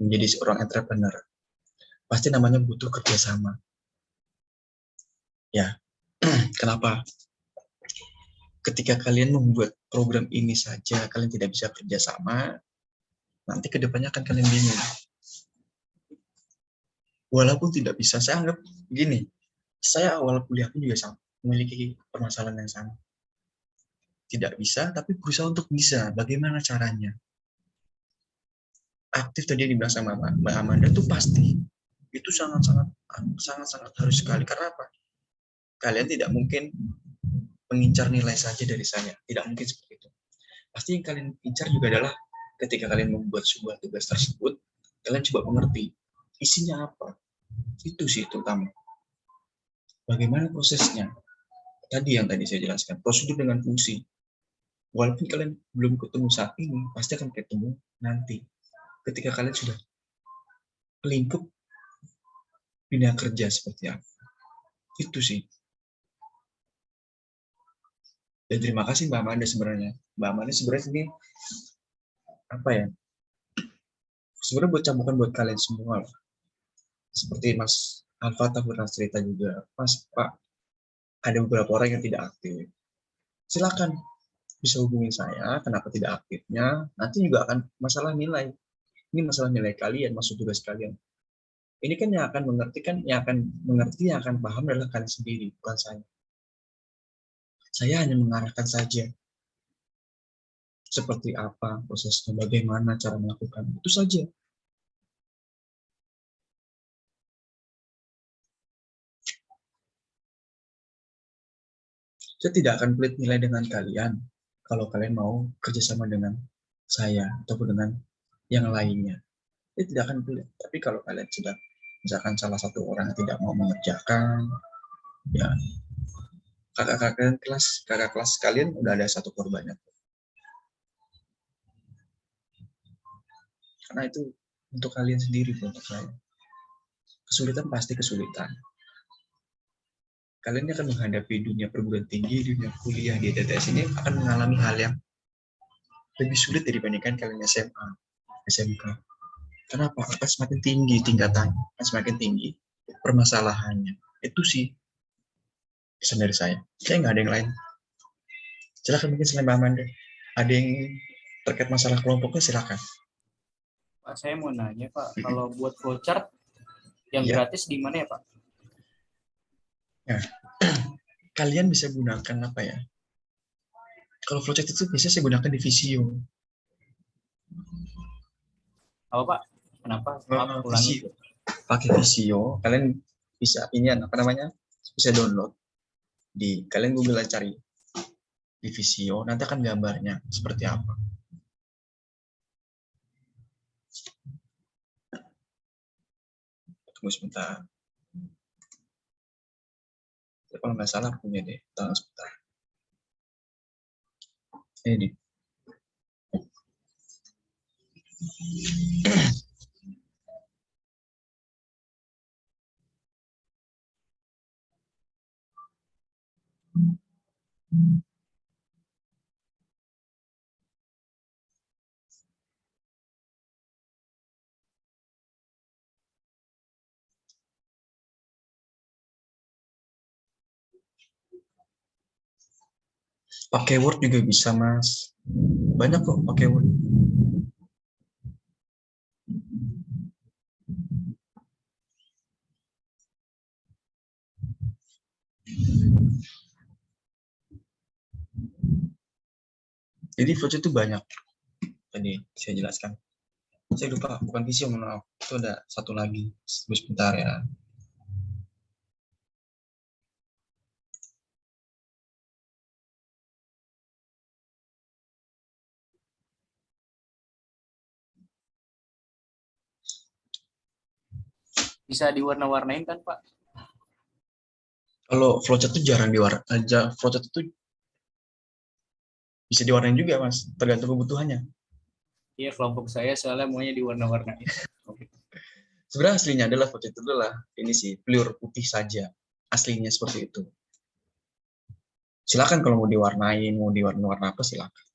menjadi seorang entrepreneur, pasti namanya butuh kerjasama. Ya, kenapa? Ketika kalian membuat program ini saja, kalian tidak bisa kerjasama, nanti kedepannya akan kalian bingung. Walaupun tidak bisa, saya anggap gini, saya awal kuliah pun juga sama, memiliki permasalahan yang sama. Tidak bisa, tapi berusaha untuk bisa. Bagaimana caranya? Aktif tadi yang dibilang sama Mbak Amanda itu pasti. Itu sangat-sangat harus sekali. Karena apa? Kalian tidak mungkin mengincar nilai saja dari saya. Tidak mungkin seperti itu. Pasti yang kalian incar juga adalah ketika kalian membuat sebuah tugas tersebut, kalian coba mengerti isinya apa. Itu sih terutama. Bagaimana prosesnya? Tadi yang tadi saya jelaskan, prosedur dengan fungsi. Walaupun kalian belum ketemu saat ini, pasti akan ketemu nanti. Ketika kalian sudah lingkup dunia kerja seperti apa. Itu sih. Dan terima kasih Mbak Amanda sebenarnya. Mbak Amanda sebenarnya ini apa ya? Sebenarnya buat cambukan buat kalian semua lah. Seperti Mas Alfata pernah cerita juga, Mas Pak, ada beberapa orang yang tidak aktif. Silakan bisa hubungi saya, kenapa tidak aktifnya, nanti juga akan masalah nilai. Ini masalah nilai kalian, masuk tugas kalian. Ini kan yang akan mengerti yang akan paham adalah kalian sendiri, bukan saya. Saya hanya mengarahkan saja seperti apa prosesnya, bagaimana cara melakukan, itu saja. Saya tidak akan pelit nilai dengan kalian kalau kalian mau kerjasama dengan saya ataupun dengan yang lainnya. Saya tidak akan pelit. Tapi kalau kalian sudah, misalkan salah satu orang yang tidak mau mengerjakan, ya kakak kelas kalian udah ada satu korbannya. Karena itu untuk kalian sendiri, untuk saya. Kesulitan pasti kesulitan. Kalian akan menghadapi dunia perguruan tinggi, dunia kuliah di TTS ini akan mengalami hal yang lebih sulit dibandingkan kalian SMA, SMK. Kenapa? Akan semakin tinggi tingkatannya, akan semakin tinggi permasalahannya. Itu sih pesan dari saya. Saya nggak ada yang lain. Silakan mungkin selain Mbak Amanda. Ada yang terkait masalah kelompoknya silakan. Pak, saya mau nanya Pak, kalau buat flowchart yang Ya. gratis di mana ya Pak? Nah, kalian bisa gunakan apa ya? Kalau flowchart itu biasanya saya gunakan di Visio. Apa Pak? Kenapa? Maaf, ulangi. Visio. Pakai Visio, kalian bisa ini apa namanya? Bisa download di kalian Google cari di Visio, nanti akan gambarnya seperti apa. Tunggu sebentar. Kalau nggak salah punya deh, tunggu sebentar. Ini. Pakai Word juga bisa, Mas. Banyak kok pakai Word. Jadi flowchart itu banyak. Tadi saya jelaskan. Saya lupa, bukan visio, mohon maaf. Itu ada satu lagi. Sebentar ya. Bisa diwarna-warnain kan, Pak? Kalau flowchart itu jarang diwarna. Flowchart itu bisa diwarnain juga, Mas. Tergantung kebutuhannya. Iya, kelompok saya soalnya maunya diwarna-warnain. Oke. Sebenarnya aslinya adalah flowchart itu adalah ini sih, pure putih saja. Aslinya seperti itu. Silakan kalau mau diwarnain, mau diwarna-warna apa silakan.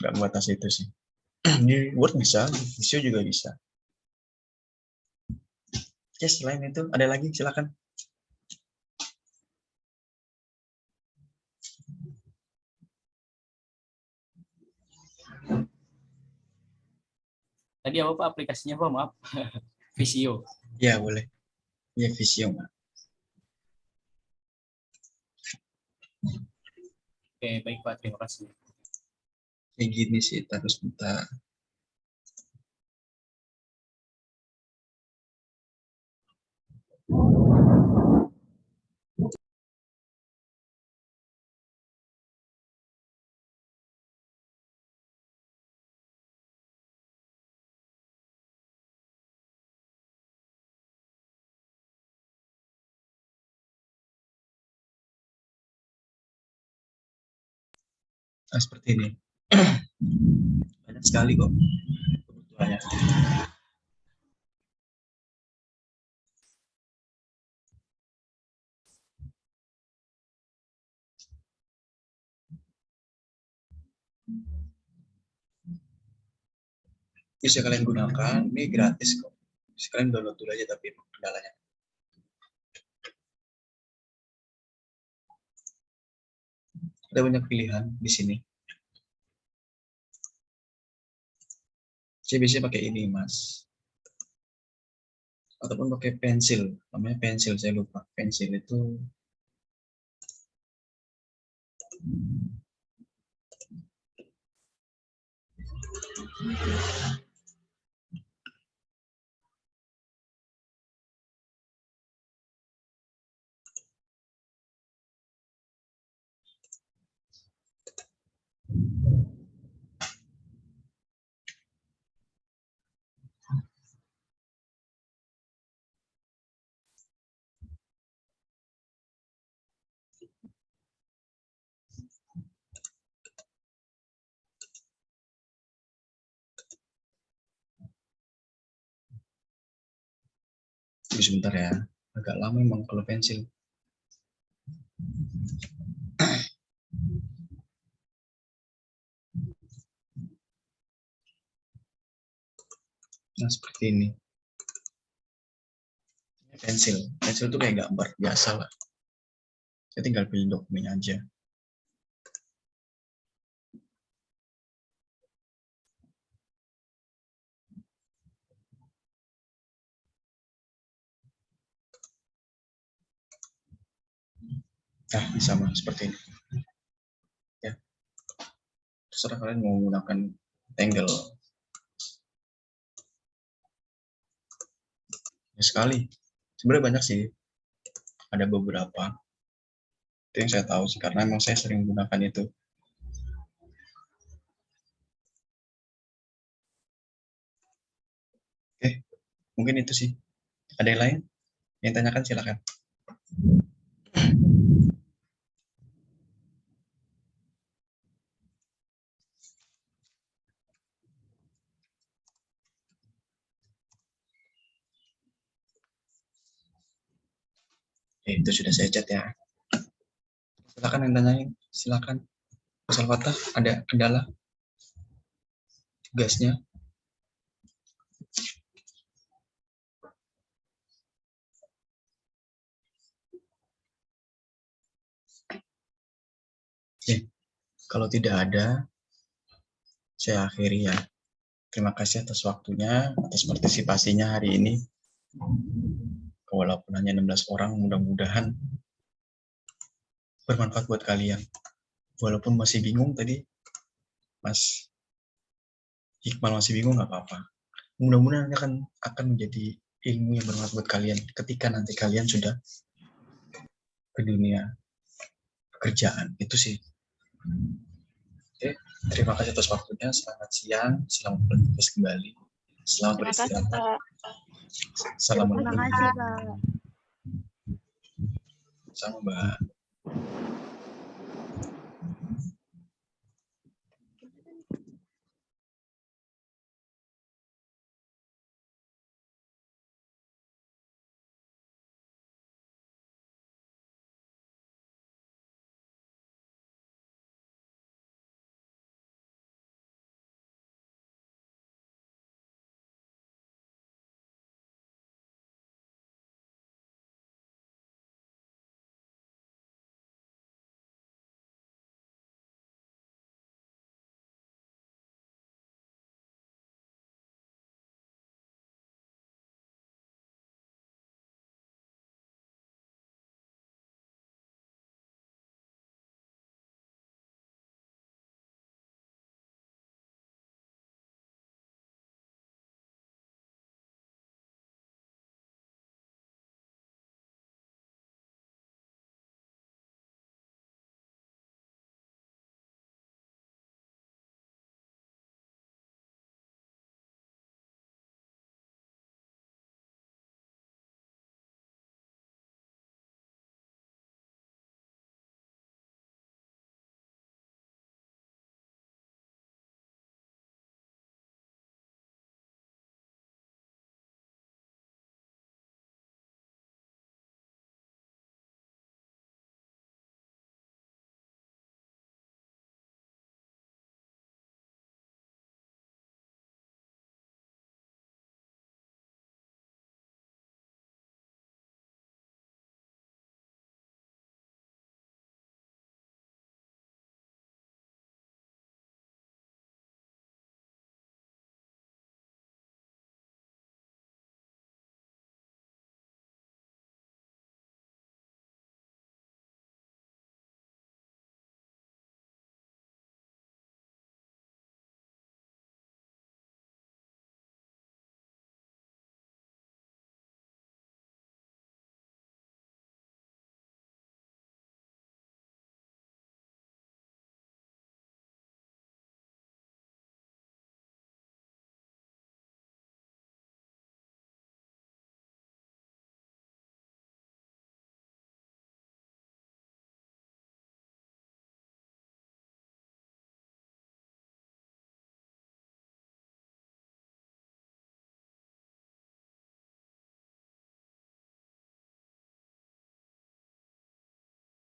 Nggak membatasi itu sih. Di Word bisa, di Visio juga bisa. Oke, selain itu ada lagi silakan. Tadi apa Pak aplikasinya Pak? Maaf. Visio. Ya boleh. Ya Visio, Mbak. Oke, baik Pak. Terima kasih. Kayak gini sih, terus bentar. Nah, seperti ini. Banyak sekali kok kebutuhannya. Bisa kalian gunakan, ini gratis kok. Bisa kalian download dulu aja, tapi kendalanya. Ada banyak pilihan di sini. Saya biasanya pakai ini, Mas. Ataupun pakai pensil. Namanya pensil, saya lupa. Pensil itu tunggu sebentar ya. Agak lama memang kalau pensil. Nah, seperti ini. Pensil. Pensil itu kayak gambar biasa lah. Saya tinggal pilih dokumen aja. Nah, sama seperti ini. Ya, terserah kalian mau menggunakan Tangle. Ya, sekali. Sebenarnya banyak sih. Ada beberapa. Itu yang saya tahu sih, karena emang saya sering menggunakan itu. Oke, mungkin itu sih. Ada yang lain? Yang tanyakan silakan. Oke, itu sudah saya chat ya. Silakan yang tanyain, silakan. Mas Alfatah, ada kendala tugasnya? Kalau tidak ada, saya akhiri ya. Terima kasih atas waktunya, atas partisipasinya hari ini. Walaupun hanya 16 orang, mudah-mudahan bermanfaat buat kalian. Walaupun masih bingung tadi, Mas Iqbal masih bingung, nggak apa-apa. Mudah-mudahan akan menjadi ilmu yang bermanfaat buat kalian ketika nanti kalian sudah ke dunia pekerjaan. Itu sih. Oke, terima kasih atas waktunya. Selamat siang, selamat bertugas kembali. Selamat Terima kasih, beristirahat. Pak. Assalamualaikum. Terima kasih, Pak. Sama Mbak.